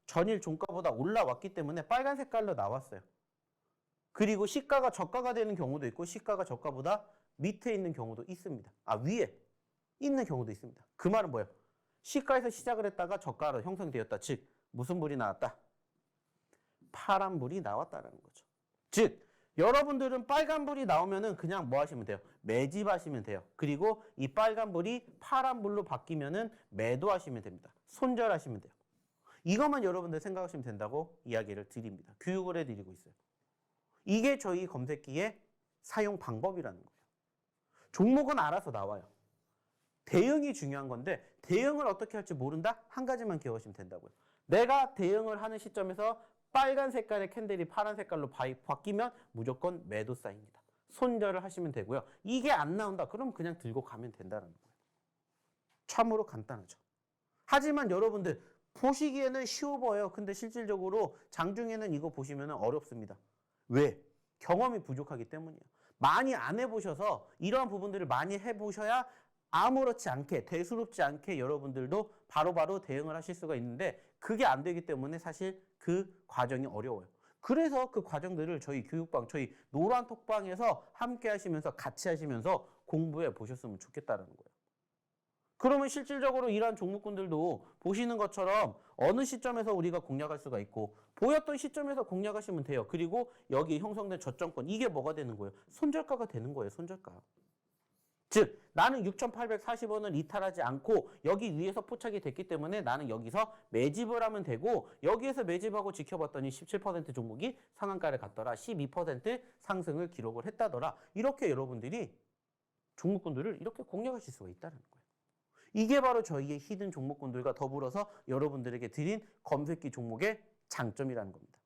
전일 종가보다 올라왔기 때문에 빨간 색깔로 나왔어요. 그리고 시가가 저가가 되는 경우도 있고 시가가 저가보다 밑에 있는 경우도 있습니다. 아, 위에 있는 경우도 있습니다. 그 말은 뭐예요? 시가에서 시작을 했다가 저가로 형성되었다. 즉, 무슨 불이 나왔다? 파란불이 나왔다는 거죠. 즉, 여러분들은 빨간불이 나오면은 그냥 뭐 하시면 돼요? 매집하시면 돼요. 그리고 이 빨간불이 파란불로 바뀌면은 매도하시면 됩니다. 손절하시면 돼요. 이것만 여러분들 생각하시면 된다고 이야기를 드립니다. 교육을 해드리고 있어요. 이게 저희 검색기의 사용 방법이라는 거예요. 종목은 알아서 나와요. 대응이 중요한 건데 대응을 어떻게 할지 모른다? 한 가지만 기억하시면 된다고요. 내가 대응을 하는 시점에서 빨간 색깔의 캔들이 파란 색깔로 바뀌면 무조건 매도 사인입니다. 손절을 하시면 되고요. 이게 안 나온다. 그럼 그냥 들고 가면 된다는 거예요. 참으로 간단하죠. 하지만 여러분들 보시기에는 쉬워 보여요. 근데 실질적으로 장중에는 이거 보시면 어렵습니다. 왜? 경험이 부족하기 때문이에요. 많이 안 해보셔서 이러한 부분들을 많이 해보셔야 아무렇지 않게 대수롭지 않게 여러분들도 바로바로 대응을 하실 수가 있는데 그게 안 되기 때문에 사실 그 과정이 어려워요. 그래서 그 과정들을 저희 교육방, 저희 노란톡방에서 함께 하시면서 같이 하시면서 공부해 보셨으면 좋겠다는 거예요. 그러면 실질적으로 이러한 종목군들도 보시는 것처럼 어느 시점에서 우리가 공략할 수가 있고 보였던 시점에서 공략하시면 돼요. 그리고 여기 형성된 저점권 이게 뭐가 되는 거예요? 손절가가 되는 거예요. 손절가. 즉 나는 6,840원을 이탈하지 않고 여기 위에서 포착이 됐기 때문에 나는 여기서 매집을 하면 되고 여기에서 매집하고 지켜봤더니 17% 종목이 상한가를 갔더라. 12% 상승을 기록을 했다더라. 이렇게 여러분들이 종목군들을 이렇게 공략하실 수가 있다는 거예요. 이게 바로 저희의 히든 종목군들과 더불어서 여러분들에게 드린 검색기 종목의 장점이라는 겁니다.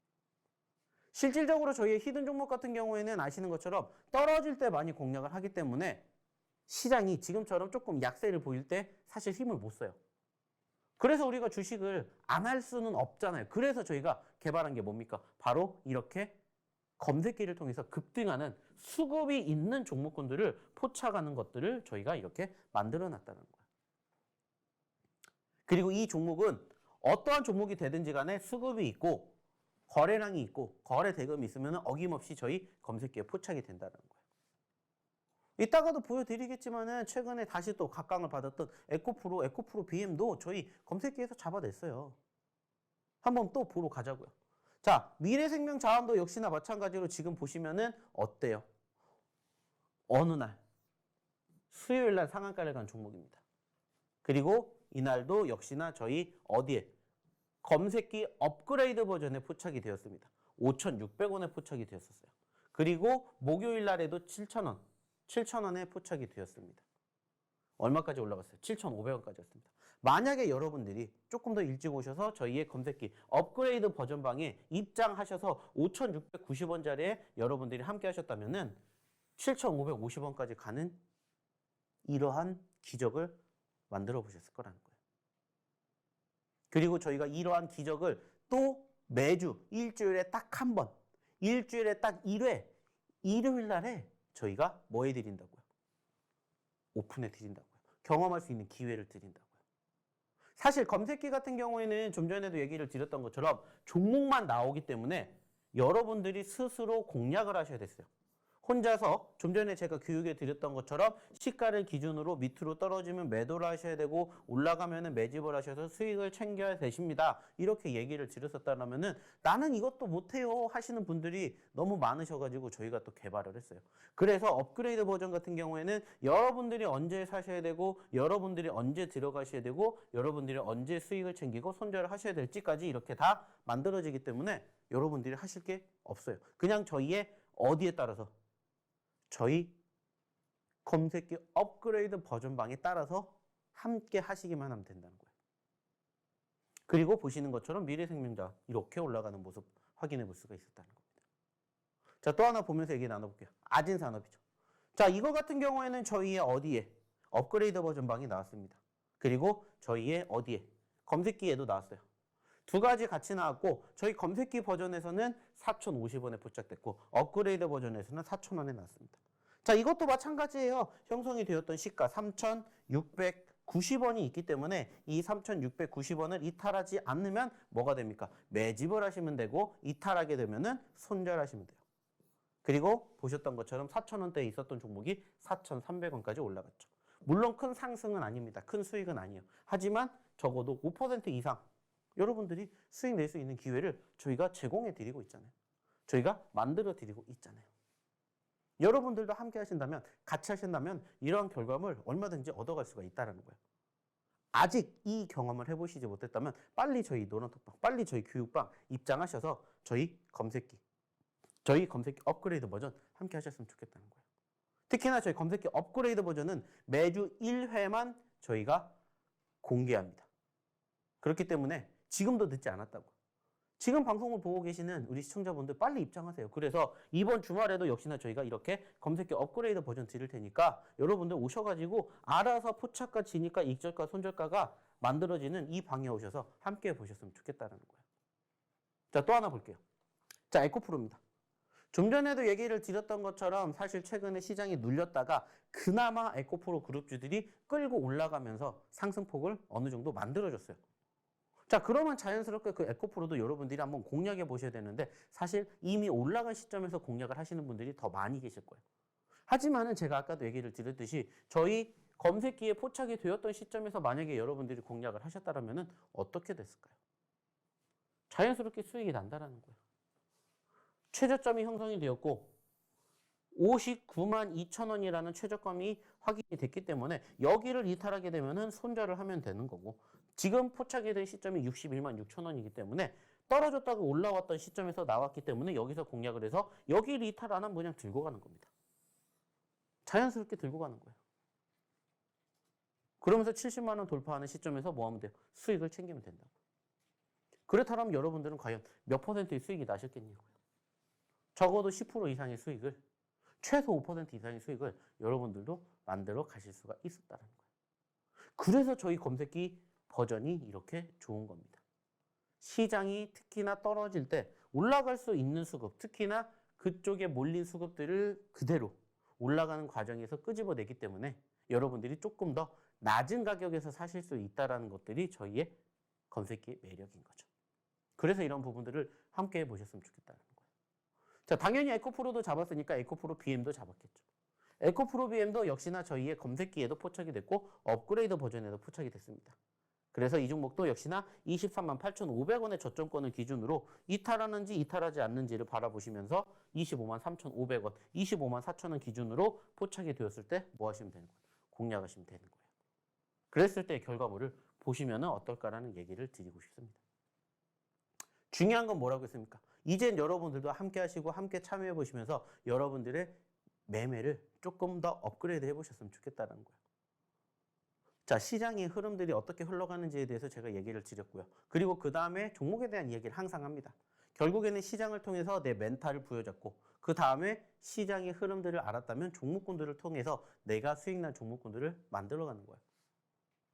실질적으로 저희의 히든 종목 같은 경우에는 아시는 것처럼 떨어질 때 많이 공략을 하기 때문에 시장이 지금처럼 조금 약세를 보일 때 사실 힘을 못 써요. 그래서 우리가 주식을 안 할 수는 없잖아요. 그래서 저희가 개발한 게 뭡니까? 바로 이렇게 검색기를 통해서 급등하는 수급이 있는 종목군들을 포착하는 것들을 저희가 이렇게 만들어 놨다는 거예요. 그리고 이 종목은 어떠한 종목이 되든지 간에 수급이 있고 거래량이 있고 거래 대금이 있으면 어김없이 저희 검색기에 포착이 된다는 거예요. 이따가도 보여드리겠지만은 최근에 다시 또 각광을 받았던 에코프로 BM도 저희 검색기에서 잡아냈어요. 한번 또 보러 가자고요. 자, 미래생명자원도 역시나 마찬가지로 지금 보시면은 어때요? 어느 날 수요일 날 상한가를 간 종목입니다. 그리고 이날도 역시나 저희 어디에 검색기 업그레이드 버전에 포착이 되었습니다. 5,600원에 포착이 되었었어요. 그리고 목요일 날에도 7,000원에 포착이 되었습니다. 얼마까지 올라갔어요? 7,500원까지였습니다. 만약에 여러분들이 조금 더 일찍 오셔서 저희의 검색기 업그레이드 버전방에 입장하셔서 5,690원짜리에 여러분들이 함께 하셨다면은 7,550원까지 가는 이러한 기적을 만들어 보셨을 거라는 거예요. 그리고 저희가 이러한 기적을 또 매주 일주일에 딱 한 번, 일주일에 딱 1회, 일요일 날에 저희가 뭐 해드린다고요? 오픈해 드린다고요. 경험할 수 있는 기회를 드린다고요. 사실 검색기 같은 경우에는 좀 전에도 얘기를 드렸던 것처럼 종목만 나오기 때문에 여러분들이 스스로 공략을 하셔야 됐어요. 혼자서 좀 전에 제가 교육해 드렸던 것처럼 시가를 기준으로 밑으로 떨어지면 매도를 하셔야 되고 올라가면 매집을 하셔서 수익을 챙겨야 되십니다. 이렇게 얘기를 드렸었다면은 나는 이것도 못해요 하시는 분들이 너무 많으셔가지고 저희가 또 개발을 했어요. 그래서 업그레이드 버전 같은 경우에는 여러분들이 언제 사셔야 되고 여러분들이 언제 들어가셔야 되고 여러분들이 언제 수익을 챙기고 손절을 하셔야 될지까지 이렇게 다 만들어지기 때문에 여러분들이 하실 게 없어요. 그냥 저희의 어디에 따라서 저희 검색기 업그레이드 버전방에 따라서 함께 하시기만 하면 된다는 거예요. 그리고 보시는 것처럼 미래생명자 이렇게 올라가는 모습 확인해 볼 수가 있었다는 겁니다. 자, 또 하나 보면서 얘기 나눠볼게요. 아진산업이죠. 자, 이거 같은 경우에는 저희의 어디에 업그레이드 버전방이 나왔습니다. 그리고 저희의 어디에 검색기에도 나왔어요. 두 가지 같이 나왔고 저희 검색기 버전에서는 4,050원에 포착됐고 업그레이드 버전에서는 4,000원에 나왔습니다. 자, 이것도 마찬가지예요. 형성이 되었던 시가 3,690원이 있기 때문에 이 3,690원을 이탈하지 않으면 뭐가 됩니까? 매집을 하시면 되고 이탈하게 되면은 손절하시면 돼요. 그리고 보셨던 것처럼 4,000원대에 있었던 종목이 4,300원까지 올라갔죠. 물론 큰 상승은 아닙니다. 큰 수익은 아니에요. 하지만 적어도 5% 이상 여러분들이 수익 낼 수 있는 기회를 저희가 제공해 드리고 있잖아요. 저희가 만들어 드리고 있잖아요. 여러분들도 함께 하신다면 같이 하신다면 이러한 결과물 얼마든지 얻어갈 수가 있다는 거예요. 아직 이 경험을 해보시지 못했다면 빨리 저희 노란톡방, 빨리 저희 교육방 입장하셔서 저희 검색기 업그레이드 버전 함께 하셨으면 좋겠다는 거예요. 특히나 저희 검색기 업그레이드 버전은 매주 1회만 저희가 공개합니다. 그렇기 때문에 지금도 늦지 않았다고. 지금 방송을 보고 계시는 우리 시청자분들 빨리 입장하세요. 그래서 이번 주말에도 역시나 저희가 이렇게 검색기 업그레이드 버전 드릴 테니까 여러분들 오셔가지고 알아서 포착가, 진입가, 익절가, 손절가가 만들어지는 이 방에 오셔서 함께 보셨으면 좋겠다는 거예요. 자, 또 하나 볼게요. 자, 에코프로입니다. 좀 전에도 얘기를 드렸던 것처럼 사실 최근에 시장이 눌렸다가 그나마 에코프로 그룹주들이 끌고 올라가면서 상승폭을 어느 정도 만들어줬어요. 자, 그러면 자연스럽게 그 에코프로도 여러분들이 한번 공략해 보셔야 되는데 사실 이미 올라간 시점에서 공략을 하시는 분들이 더 많이 계실 거예요. 하지만은 제가 아까도 얘기를 드렸듯이 저희 검색기에 포착이 되었던 시점에서 만약에 여러분들이 공략을 하셨다면은 어떻게 됐을까요? 자연스럽게 수익이 난다라는 거예요. 최저점이 형성이 되었고 59만 2천 원이라는 최저점이 확인이 됐기 때문에 여기를 이탈하게 되면은 손절을 하면 되는 거고 지금 포착이 된 시점이 61만 6천 원이기 때문에 떨어졌다가 올라왔던 시점에서 나왔기 때문에 여기서 공략을 해서 여기를 이탈 안 하면 그냥 들고 가는 겁니다. 자연스럽게 들고 가는 거예요. 그러면서 70만 원 돌파하는 시점에서 뭐 하면 돼요? 수익을 챙기면 된다고. 그렇다면 여러분들은 과연 몇 퍼센트의 수익이 나셨겠냐고요. 적어도 10% 이상의 수익을, 최소 5% 이상의 수익을 여러분들도 만들어 가실 수가 있었다는 거예요. 그래서 저희 검색기 버전이 이렇게 좋은 겁니다. 시장이 특히나 떨어질 때 올라갈 수 있는 수급, 특히나 그쪽에 몰린 수급들을 그대로 올라가는 과정에서 끄집어내기 때문에 여러분들이 조금 더 낮은 가격에서 사실 수 있다는 것들이 저희의 검색기의 매력인 거죠. 그래서 이런 부분들을 함께 해보셨으면 좋겠다는 거예요. 자, 당연히 에코프로도 잡았으니까 에코프로 BM도 잡았겠죠. 에코프로 BM도 역시나 저희의 검색기에도 포착이 됐고 업그레이드 버전에도 포착이 됐습니다. 그래서 이 종목도 역시나 23만 8,500원의 저점권을 기준으로 이탈하는지 이탈하지 않는지를 바라보시면서 25만 3,500원, 25만 4천원 기준으로 포착이 되었을 때 뭐 하시면 되는 거예요? 공략하시면 되는 거예요. 그랬을 때 결과물을 보시면 어떨까라는 얘기를 드리고 싶습니다. 중요한 건 뭐라고 했습니까? 이젠 여러분들도 함께 하시고 함께 참여해 보시면서 여러분들의 매매를 조금 더 업그레이드 해보셨으면 좋겠다는 거예요. 자, 시장의 흐름들이 어떻게 흘러가는지에 대해서 제가 얘기를 드렸고요. 그리고 그 다음에 종목에 대한 얘기를 항상 합니다. 결국에는 시장을 통해서 내 멘탈을 부여잡고 그 다음에 시장의 흐름들을 알았다면 종목군들을 통해서 내가 수익난 종목군들을 만들어가는 거예요.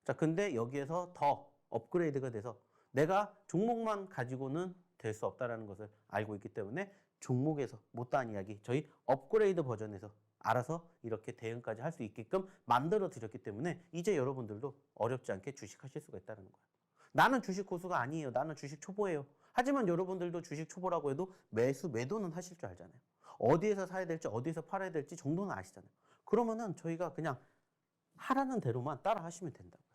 자, 근데 여기에서 더 업그레이드가 돼서 내가 종목만 가지고는 될 수 없다는 것을 알고 있기 때문에 종목에서 못다한 이야기 저희 업그레이드 버전에서 알아서 이렇게 대응까지 할 수 있게끔 만들어 드렸기 때문에 이제 여러분들도 어렵지 않게 주식하실 수가 있다는 거예요. 나는 주식 고수가 아니에요. 나는 주식 초보예요. 하지만 여러분들도 주식 초보라고 해도 매도는 하실 줄 알잖아요. 어디에서 사야 될지 어디에서 팔아야 될지 정도는 아시잖아요. 그러면은 저희가 그냥 하라는 대로만 따라 하시면 된다고요.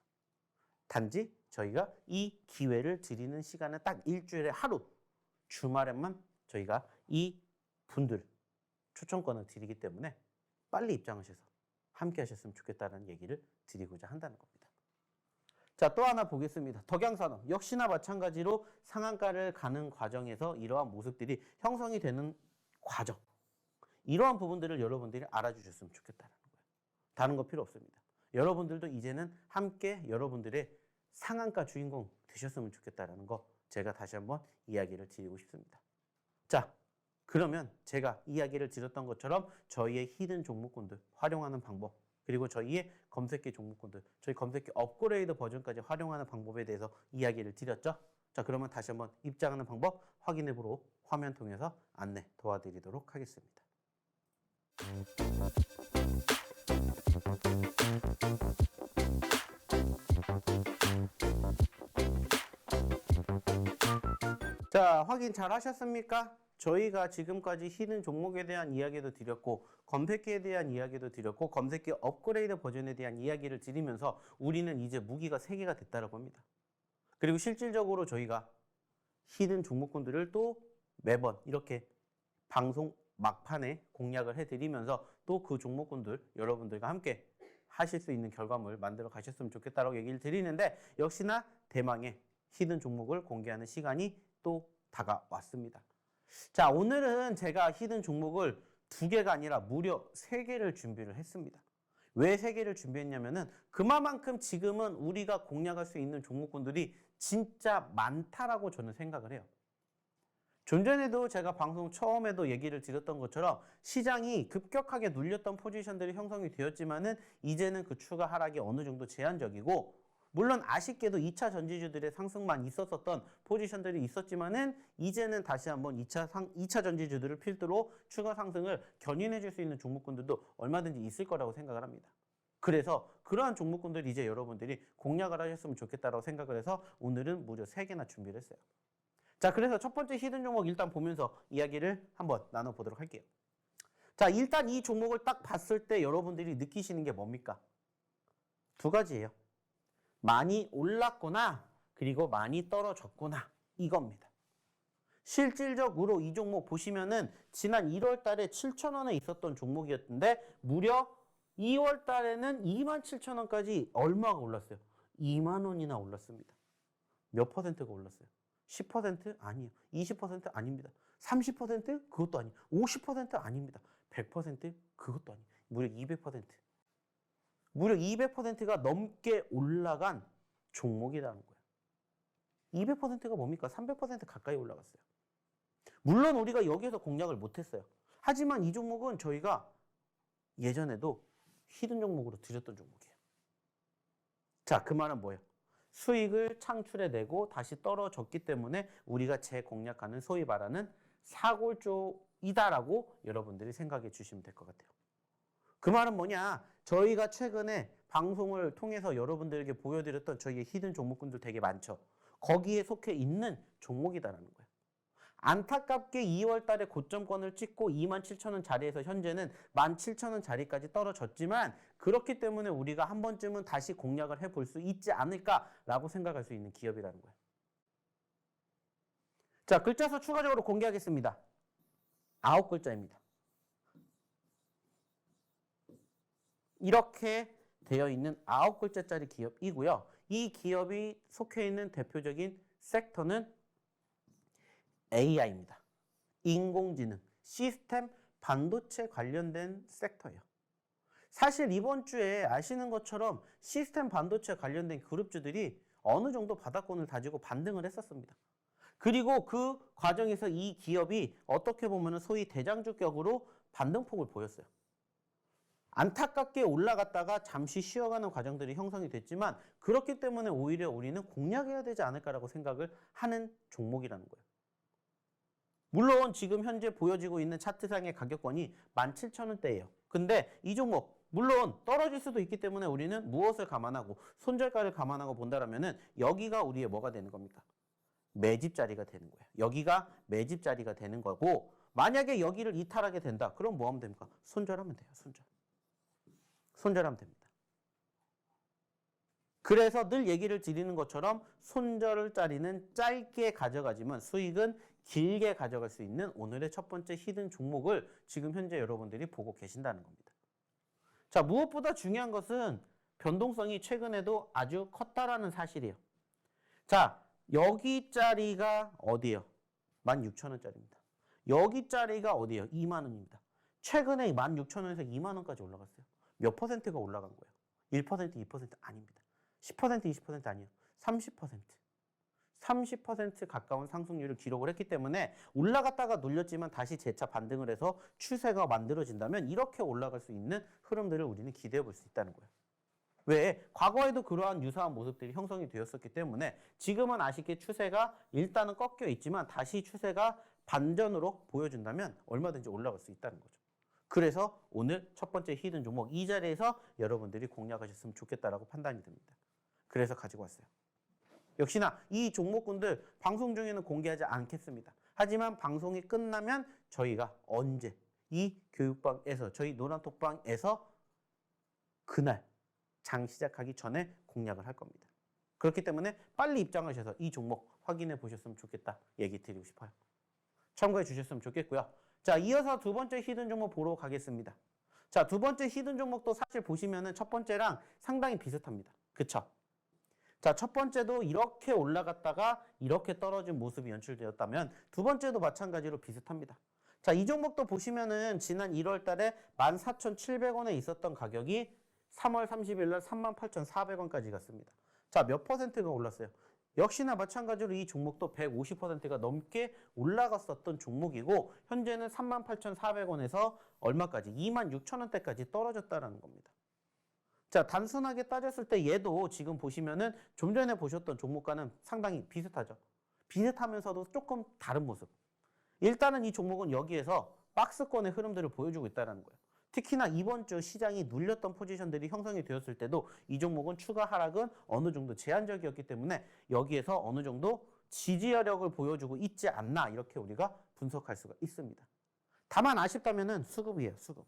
단지 저희가 이 기회를 드리는 시간은 딱 일주일에 하루 주말에만 저희가 이 분들 초청권을 드리기 때문에 빨리 입장하셔서 함께 하셨으면 좋겠다는 얘기를 드리고자 한다는 겁니다. 자, 또 하나 보겠습니다. 덕양산업 역시나 마찬가지로 상한가를 가는 과정에서 이러한 모습들이 형성이 되는 과정, 이러한 부분들을 여러분들이 알아주셨으면 좋겠다는 거예요. 다른 거 필요 없습니다. 여러분들도 이제는 함께 여러분들의 상한가 주인공 되셨으면 좋겠다는 거 제가 다시 한번 이야기를 드리고 싶습니다. 자, 그러면 제가 이야기를 드렸던 것처럼 저희의 히든 종목군들 활용하는 방법, 그리고 저희의 검색기 종목군들, 저희 검색기 업그레이드 버전까지 활용하는 방법에 대해서 이야기를 드렸죠. 자, 그러면 다시 한번 입장하는 방법 확인해 보러 화면 통해서 안내 도와드리도록 하겠습니다. 자, 확인 잘 하셨습니까? 저희가 지금까지 히든 종목에 대한 이야기도 드렸고 검색기에 대한 이야기도 드렸고 검색기 업그레이드 버전에 대한 이야기를 드리면서 우리는 이제 무기가 3개가 됐다고 합니다. 그리고 실질적으로 저희가 히든 종목군들을 또 매번 이렇게 방송 막판에 공략을 해드리면서 또 그 종목군들 여러분들과 함께 하실 수 있는 결과물 만들어 가셨으면 좋겠다고 얘기를 드리는데 역시나 대망의 히든 종목을 공개하는 시간이 또 다가왔습니다. 자, 오늘은 제가 히든 종목을 2개가 아니라 무려 3개를 준비를 했습니다. 왜 3개를 준비했냐면은 그만큼 지금은 우리가 공략할 수 있는 종목군들이 진짜 많다라고 저는 생각을 해요. 좀 전에도 제가 방송 처음에도 얘기를 드렸던 것처럼 시장이 급격하게 눌렸던 포지션들이 형성이 되었지만은 이제는 그 추가 하락이 어느 정도 제한적이고, 물론 아쉽게도 2차 전지주들의 상승만 있었던 포지션들이 있었지만은 이제는 다시 한번 2차 전지주들을 필두로 추가 상승을 견인해 줄 수 있는 종목군들도 얼마든지 있을 거라고 생각을 합니다. 그래서 그러한 종목군들 이제 여러분들이 공략을 하셨으면 좋겠다라고 생각을 해서 오늘은 무려 3개나 준비를 했어요. 자, 그래서 첫 번째 히든 종목 일단 보면서 이야기를 한번 나눠보도록 할게요. 자, 일단 이 종목을 딱 봤을 때 여러분들이 느끼시는 게 뭡니까? 두 가지예요. 많이 올랐구나, 그리고 많이 떨어졌구나, 이겁니다. 실질적으로 이 종목 보시면은 지난 1월 달에 7,000원에 있었던 종목이었는데 무려 2월 달에는 27,000원까지 얼마가 올랐어요? 2만 원이나 올랐습니다. 몇 퍼센트가 올랐어요? 10% 아니에요. 20% 아닙니다. 30% 그것도 아니에요. 50% 아닙니다. 100% 그것도 아니에요. 무려 200%. 무려 200%가 넘게 올라간 종목이라는 거예요. 200%가 뭡니까? 300% 가까이 올라갔어요. 물론 우리가 여기에서 공략을 못했어요. 하지만 이 종목은 저희가 예전에도 히든 종목으로 드렸던 종목이에요. 자, 그 말은 뭐예요? 수익을 창출해내고 다시 떨어졌기 때문에 우리가 재공략하는 소위 말하는 사골조이다라고 여러분들이 생각해 주시면 될 것 같아요. 그 말은 뭐냐? 저희가 최근에 방송을 통해서 여러분들에게 보여드렸던 저희의 히든 종목군들 되게 많죠. 거기에 속해 있는 종목이다라는 거예요. 안타깝게 2월 달에 고점권을 찍고 27,000원 자리에서 현재는 17,000원 자리까지 떨어졌지만 그렇기 때문에 우리가 한 번쯤은 다시 공략을 해볼 수 있지 않을까라고 생각할 수 있는 기업이라는 거예요. 자, 글자수 추가적으로 공개하겠습니다. 9글자입니다. 이렇게 되어 있는 9글자짜리 기업이고요. 이 기업이 속해 있는 대표적인 섹터는 AI입니다. 인공지능, 시스템, 반도체 관련된 섹터예요. 사실 이번 주에 아시는 것처럼 시스템 반도체 관련된 그룹주들이 어느 정도 바닥권을 다지고 반등을 했었습니다. 그리고 그 과정에서 이 기업이 어떻게 보면 소위 대장주격으로 반등폭을 보였어요. 안타깝게 올라갔다가 잠시 쉬어가는 과정들이 형성이 됐지만 그렇기 때문에 오히려 우리는 공략해야 되지 않을까라고 생각을 하는 종목이라는 거예요. 물론 지금 현재 보여지고 있는 차트상의 가격권이 17,000원대예요. 근데 이 종목 물론 떨어질 수도 있기 때문에 우리는 무엇을 감안하고 손절가를 감안하고 본다라면은 여기가 우리의 뭐가 되는 겁니까? 매집 자리가 되는 거예요. 여기가 매집 자리가 되는 거고 만약에 여기를 이탈하게 된다. 그럼 뭐 하면 됩니까? 손절하면 돼요. 손절하면 됩니다. 그래서 늘 얘기를 드리는 것처럼 손절 자리는 짧게 가져가지만 수익은 길게 가져갈 수 있는 오늘의 첫 번째 히든 종목을 지금 현재 여러분들이 보고 계신다는 겁니다. 자, 무엇보다 중요한 것은 변동성이 최근에도 아주 컸다라는 사실이에요. 자, 여기 자리가 어디예요? 16,000원짜리입니다. 여기 자리가 어디예요? 2만 원입니다. 최근에 16,000원에서 2만 원까지 올라갔어요. 몇 퍼센트가 올라간 거예요? 1%, 2% 아닙니다. 10%, 20% 아니에요. 30%. 30% 가까운 상승률을 기록을 했기 때문에 올라갔다가 눌렸지만 다시 재차 반등을 해서 추세가 만들어진다면 이렇게 올라갈 수 있는 흐름들을 우리는 기대해 볼 수 있다는 거예요. 왜? 과거에도 그러한 유사한 모습들이 형성이 되었었기 때문에 지금은 아쉽게 추세가 일단은 꺾여 있지만 다시 추세가 반전으로 보여준다면 얼마든지 올라갈 수 있다는 거죠. 그래서 오늘 첫 번째 히든 종목 이 자리에서 여러분들이 공략하셨으면 좋겠다라고 판단이 됩니다. 그래서 가지고 왔어요. 역시나 이 종목군들 방송 중에는 공개하지 않겠습니다. 하지만 방송이 끝나면 저희가 언제 이 교육방에서 저희 노란톡방에서 그날 장 시작하기 전에 공략을 할 겁니다. 그렇기 때문에 빨리 입장하셔서 이 종목 확인해 보셨으면 좋겠다 얘기 드리고 싶어요. 참고해 주셨으면 좋겠고요. 자, 이어서 두 번째 히든 종목 보러 가겠습니다. 자, 두 번째 히든 종목도 사실 보시면은 첫 번째랑 상당히 비슷합니다. 그쵸? 자, 첫 번째도 이렇게 올라갔다가 이렇게 떨어진 모습이 연출되었다면 두 번째도 마찬가지로 비슷합니다. 자, 이 종목도 보시면은 지난 1월 달에 14,700원에 있었던 가격이 3월 30일 날 38,400원까지 갔습니다. 자, 몇 퍼센트가 올랐어요? 역시나 마찬가지로 이 종목도 150%가 넘게 올라갔었던 종목이고 현재는 38,400원에서 얼마까지? 26,000원대까지 떨어졌다라는 겁니다. 자, 단순하게 따졌을 때 얘도 지금 보시면은 좀 전에 보셨던 종목과는 상당히 비슷하죠. 비슷하면서도 조금 다른 모습. 일단은 이 종목은 여기에서 박스권의 흐름들을 보여주고 있다는 거예요. 특히나 이번 주 시장이 눌렸던 포지션들이 형성이 되었을 때도 이 종목은 추가 하락은 어느 정도 제한적이었기 때문에 여기에서 어느 정도 지지력을 보여주고 있지 않나 이렇게 우리가 분석할 수가 있습니다. 다만 아쉽다면은 수급이에요, 수급.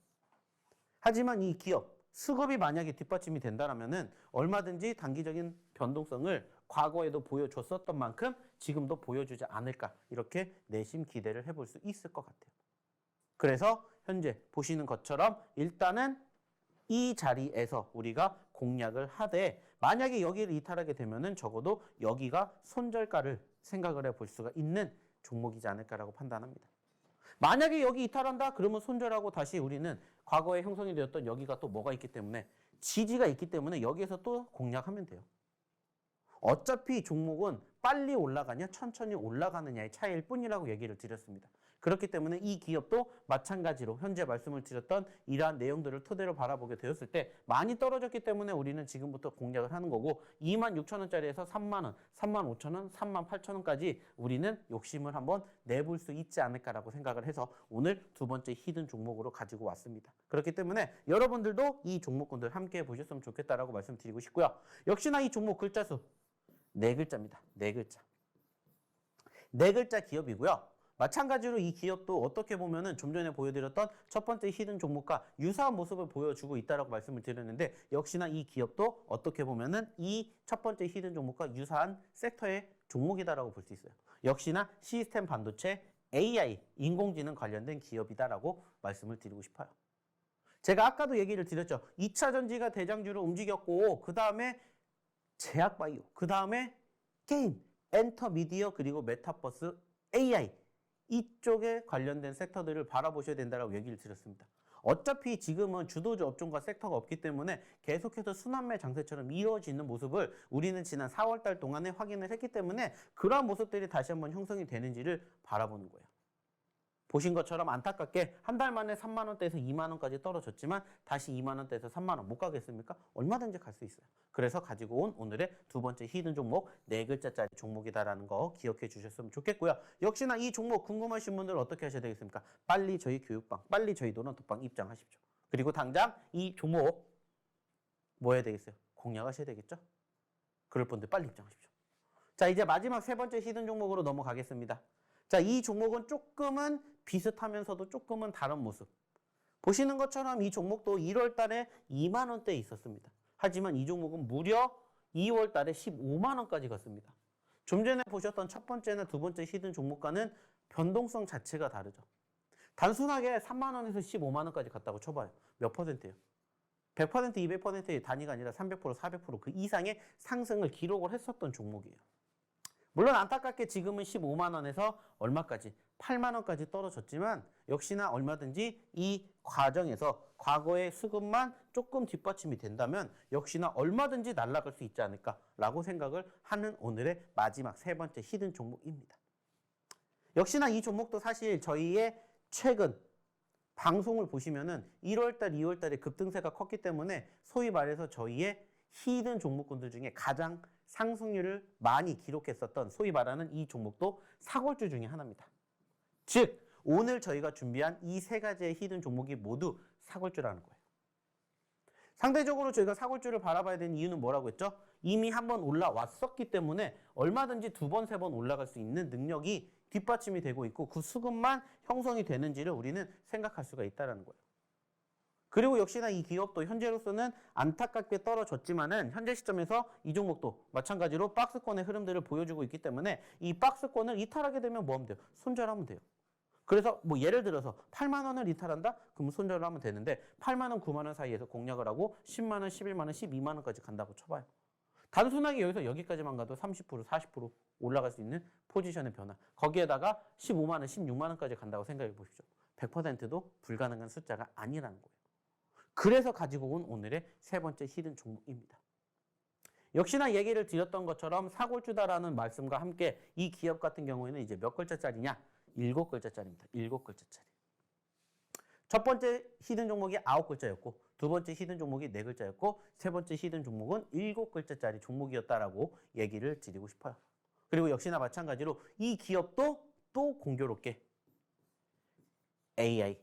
하지만 이 기업, 수급이 만약에 뒷받침이 된다면은 얼마든지 단기적인 변동성을 과거에도 보여줬었던 만큼 지금도 보여주지 않을까 이렇게 내심 기대를 해볼 수 있을 것 같아요. 그래서 현재 보시는 것처럼 일단은 이 자리에서 우리가 공략을 하되 만약에 여기를 이탈하게 되면은 적어도 여기가 손절가를 생각을 해볼 수가 있는 종목이지 않을까라고 판단합니다. 만약에 여기 이탈한다? 그러면 손절하고 다시 우리는 과거에 형성이 되었던 여기가 또 뭐가 있기 때문에 지지가 있기 때문에 여기에서 또 공략하면 돼요. 어차피 종목은 빨리 올라가냐 천천히 올라가느냐의 차이일 뿐이라고 얘기를 드렸습니다. 그렇기 때문에 이 기업도 마찬가지로 현재 말씀을 드렸던 이러한 내용들을 토대로 바라보게 되었을 때 많이 떨어졌기 때문에 우리는 지금부터 공략을 하는 거고 26,000원짜리에서 3만원, 35,000원, 38,000원까지 우리는 욕심을 한번 내볼 수 있지 않을까라고 생각을 해서 오늘 두 번째 히든 종목으로 가지고 왔습니다. 그렇기 때문에 여러분들도 이 종목군들 함께 보셨으면 좋겠다라고 말씀드리고 싶고요. 역시나 이 종목 글자 수 4글자입니다. 4글자. 4글자 기업이고요. 마찬가지로 이 기업도 어떻게 보면은 좀 전에 보여드렸던 첫 번째 히든 종목과 유사한 모습을 보여주고 있다라고 말씀을 드렸는데 역시나 이 기업도 어떻게 보면은 이 첫 번째 히든 종목과 유사한 섹터의 종목이다라고 볼 수 있어요. 역시나 시스템 반도체, AI, 인공지능 관련된 기업이다라고 말씀을 드리고 싶어요. 제가 아까도 얘기를 드렸죠. 2차 전지가 대장주로 움직였고 그 다음에 제약바이오, 그 다음에 게임, 엔터미디어 그리고 메타버스, AI 이쪽에 관련된 섹터들을 바라보셔야 된다고 얘기를 드렸습니다. 어차피 지금은 주도주 업종과 섹터가 없기 때문에 계속해서 순환매 장세처럼 이어지는 모습을 우리는 지난 4월 달 동안에 확인을 했기 때문에 그러한 모습들이 다시 한번 형성이 되는지를 바라보는 거예요. 보신 것처럼 안타깝게 한 달 만에 3만 원대에서 2만 원까지 떨어졌지만 다시 2만 원대에서 3만 원 못 가겠습니까? 얼마든지 갈 수 있어요. 그래서 가지고 온 오늘의 두 번째 히든 종목 4글자짜리 종목이다라는 거 기억해 주셨으면 좋겠고요. 역시나 이 종목 궁금하신 분들 어떻게 하셔야 되겠습니까? 빨리 저희 교육방, 빨리 저희 노란톡방 입장하십시오. 그리고 당장 이 종목 뭐 해야 되겠어요? 공략하셔야 되겠죠? 그럴 분들 빨리 입장하십시오. 자, 이제 마지막 세 번째 히든 종목으로 넘어가겠습니다. 자, 이 종목은 조금은 비슷하면서도 조금은 다른 모습. 보시는 것처럼 이 종목도 1월 달에 2만 원대에 있었습니다. 하지만 이 종목은 무려 2월 달에 15만 원까지 갔습니다. 좀 전에 보셨던 첫 번째나 두 번째 히든 종목과는 변동성 자체가 다르죠. 단순하게 3만 원에서 15만 원까지 갔다고 쳐봐요. 몇 퍼센트예요? 100%, 200%의 단위가 아니라 300%, 400%그 이상의 상승을 기록을 했었던 종목이에요. 물론 안타깝게 지금은 15만 원에서 얼마까지? 8만 원까지 떨어졌지만 역시나 얼마든지 이 과정에서 과거의 수급만 조금 뒷받침이 된다면 역시나 얼마든지 날아갈 수 있지 않을까라고 생각을 하는 오늘의 마지막 세 번째 히든 종목입니다. 역시나 이 종목도 사실 저희의 최근 방송을 보시면은 1월달, 2월달에 급등세가 컸기 때문에 소위 말해서 저희의 히든 종목군들 중에 가장 상승률을 많이 기록했었던 소위 말하는 이 종목도 사골주 중에 하나입니다. 즉 오늘 저희가 준비한 이 세 가지의 히든 종목이 모두 사골주라는 거예요. 상대적으로 저희가 사골주를 바라봐야 되는 이유는 뭐라고 했죠? 이미 한번 올라왔었기 때문에 얼마든지 두 번, 세 번 올라갈 수 있는 능력이 뒷받침이 되고 있고 그 수급만 형성이 되는지를 우리는 생각할 수가 있다는 거예요. 그리고 역시나 이 기업도 현재로서는 안타깝게 떨어졌지만은 현재 시점에서 이 종목도 마찬가지로 박스권의 흐름들을 보여주고 있기 때문에 이 박스권을 이탈하게 되면 뭐 하면 돼요? 손절하면 돼요. 그래서 뭐 예를 들어서 8만 원을 이탈한다? 그럼 손절을 하면 되는데 8만 원, 9만 원 사이에서 공략을 하고 10만 원, 11만 원, 12만 원까지 간다고 쳐봐요. 단순하게 여기서 여기까지만 가도 30%, 40% 올라갈 수 있는 포지션의 변화. 거기에다가 15만 원, 16만 원까지 간다고 생각해 보십시오. 100%도 불가능한 숫자가 아니라는 거예요. 그래서 가지고 온 오늘의 세 번째 히든 종목입니다. 역시나 얘기를 드렸던 것처럼 사골주다라는 말씀과 함께 이 기업 같은 경우에는 이제 몇 글자짜리냐? 7글자짜리입니다. 7글자짜리. 첫 번째 히든 종목이 9글자였고 두 번째 히든 종목이 4글자였고 세 번째 히든 종목은 7글자짜리 종목이었다라고 얘기를 드리고 싶어요. 그리고 역시나 마찬가지로 이 기업도 또 공교롭게 AI,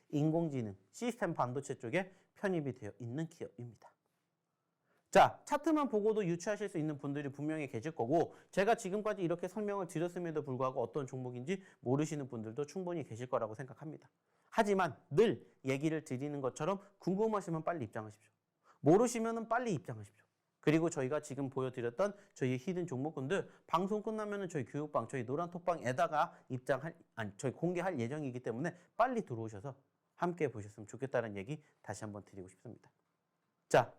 인공지능, 시스템 반도체 쪽에 편입이 되어 있는 기업입니다. 자, 차트만 보고도 유추하실 수 있는 분들이 분명히 계실 거고 제가 지금까지 이렇게 설명을 드렸음에도 불구하고 어떤 종목인지 모르시는 분들도 충분히 계실 거라고 생각합니다. 하지만 늘 얘기를 드리는 것처럼 궁금하시면 빨리 입장하십시오. 모르시면 빨리 입장하십시오. 그리고 저희가 지금 보여드렸던 저희 히든 종목군들 방송 끝나면은 저희 교육방, 저희 노란톡방에다가 저희 공개할 예정이기 때문에 빨리 들어오셔서 함께 보셨으면 좋겠다는 얘기 다시 한번 드리고 싶습니다. 자,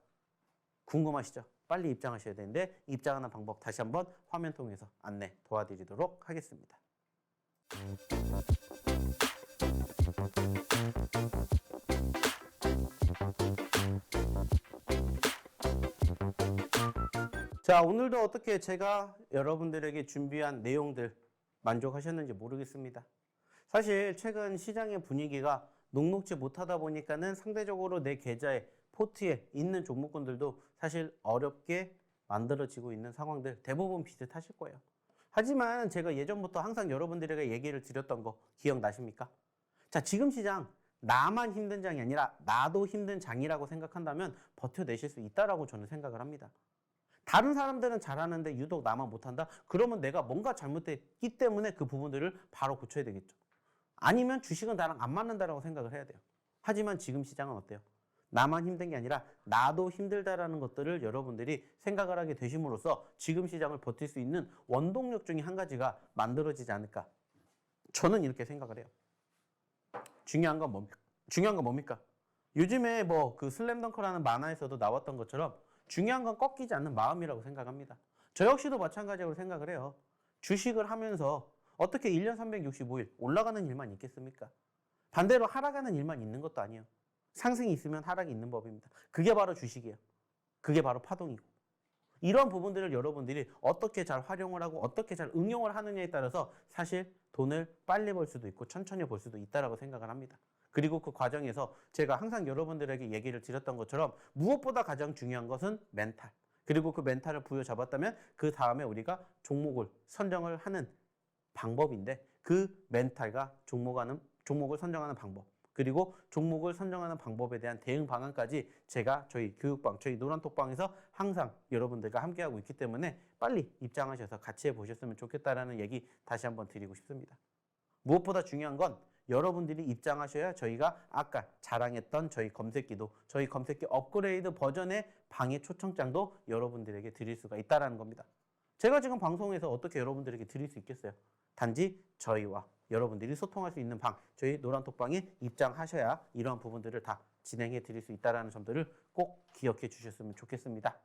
궁금하시죠? 빨리 입장하셔야 되는데 입장하는 방법 다시 한번 화면 통해서 안내 도와드리도록 하겠습니다. 자, 오늘도 어떻게 제가 여러분들에게 준비한 내용들 만족하셨는지 모르겠습니다. 사실 최근 시장의 분위기가 녹록지 못하다 보니까는 상대적으로 내 계좌에 포트에 있는 종목군들도 사실 어렵게 만들어지고 있는 상황들 대부분 비슷하실 거예요. 하지만 제가 예전부터 항상 여러분들에게 얘기를 드렸던 거 기억나십니까? 자, 지금 시장 나만 힘든 장이 아니라 나도 힘든 장이라고 생각한다면 버텨내실 수 있다라고 저는 생각을 합니다. 다른 사람들은 잘하는데 유독 나만 못한다? 그러면 내가 뭔가 잘못됐기 때문에 그 부분들을 바로 고쳐야 되겠죠. 아니면 주식은 나랑 안 맞는다라고 생각을 해야 돼요. 하지만 지금 시장은 어때요? 나만 힘든 게 아니라 나도 힘들다라는 것들을 여러분들이 생각을 하게 되심으로써 지금 시장을 버틸 수 있는 원동력 중에 한 가지가 만들어지지 않을까. 저는 이렇게 생각을 해요. 중요한 건 뭡니까? 요즘에 뭐 그 슬램덩크라는 만화에서도 나왔던 것처럼 중요한 건 꺾이지 않는 마음이라고 생각합니다. 저 역시도 마찬가지로 생각을 해요. 주식을 하면서 어떻게 1년 365일 올라가는 일만 있겠습니까? 반대로 하락하는 일만 있는 것도 아니에요. 상승이 있으면 하락이 있는 법입니다. 그게 바로 주식이에요. 그게 바로 파동이고. 이런 부분들을 여러분들이 어떻게 잘 활용을 하고 어떻게 잘 응용을 하느냐에 따라서 사실 돈을 빨리 벌 수도 있고 천천히 벌 수도 있다라고 생각을 합니다. 그리고 그 과정에서 제가 항상 여러분들에게 얘기를 드렸던 것처럼 무엇보다 가장 중요한 것은 멘탈. 그리고 그 멘탈을 부여잡았다면 그 다음에 우리가 종목을 선정을 하는 방법인데 그 멘탈과 종목을 선정하는 방법 그리고 종목을 선정하는 방법에 대한 대응 방안까지 제가 저희 교육방, 저희 노란톡방에서 항상 여러분들과 함께하고 있기 때문에 빨리 입장하셔서 같이 해보셨으면 좋겠다라는 얘기 다시 한번 드리고 싶습니다. 무엇보다 중요한 건 여러분들이 입장하셔야 저희가 아까 자랑했던 저희 검색기도 저희 검색기 업그레이드 버전의 방해 초청장도 여러분들에게 드릴 수가 있다는 겁니다. 제가 지금 방송에서 어떻게 여러분들에게 드릴 수 있겠어요? 단지 저희와 여러분들이 소통할 수 있는 방, 저희 노란톡방에 입장하셔야 이러한 부분들을 다 진행해 드릴 수 있다는 점들을 꼭 기억해 주셨으면 좋겠습니다.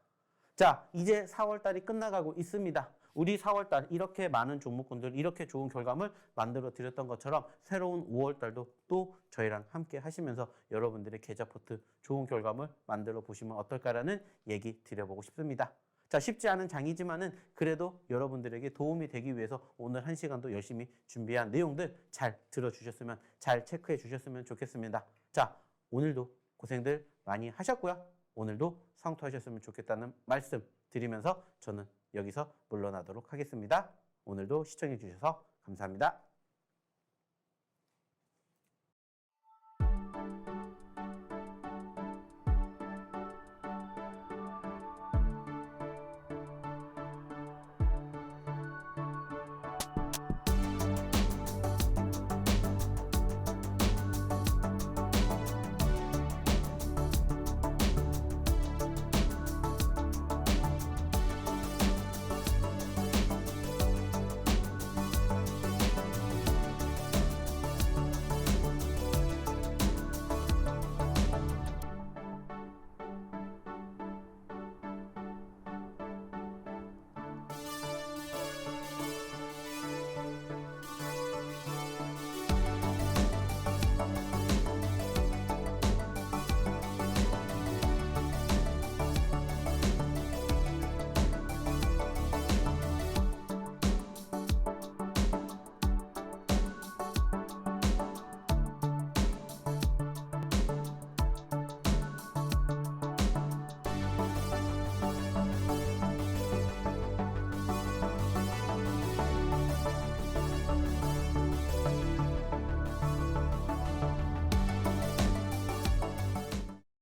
자, 이제 4월달이 끝나가고 있습니다. 우리 4월달 이렇게 많은 종목군들, 이렇게 좋은 결과물 만들어 드렸던 것처럼 새로운 5월달도 또 저희랑 함께 하시면서 여러분들의 계좌 포트 좋은 결과물 만들어 보시면 어떨까라는 얘기 드려보고 싶습니다. 자, 쉽지 않은 장이지만은 그래도 여러분들에게 도움이 되기 위해서 오늘 1시간도 열심히 준비한 내용들 잘 들어주셨으면, 잘 체크해 주셨으면 좋겠습니다. 자, 오늘도 고생들 많이 하셨고요. 오늘도 성투하셨으면 좋겠다는 말씀 드리면서 저는 여기서 물러나도록 하겠습니다. 오늘도 시청해 주셔서 감사합니다.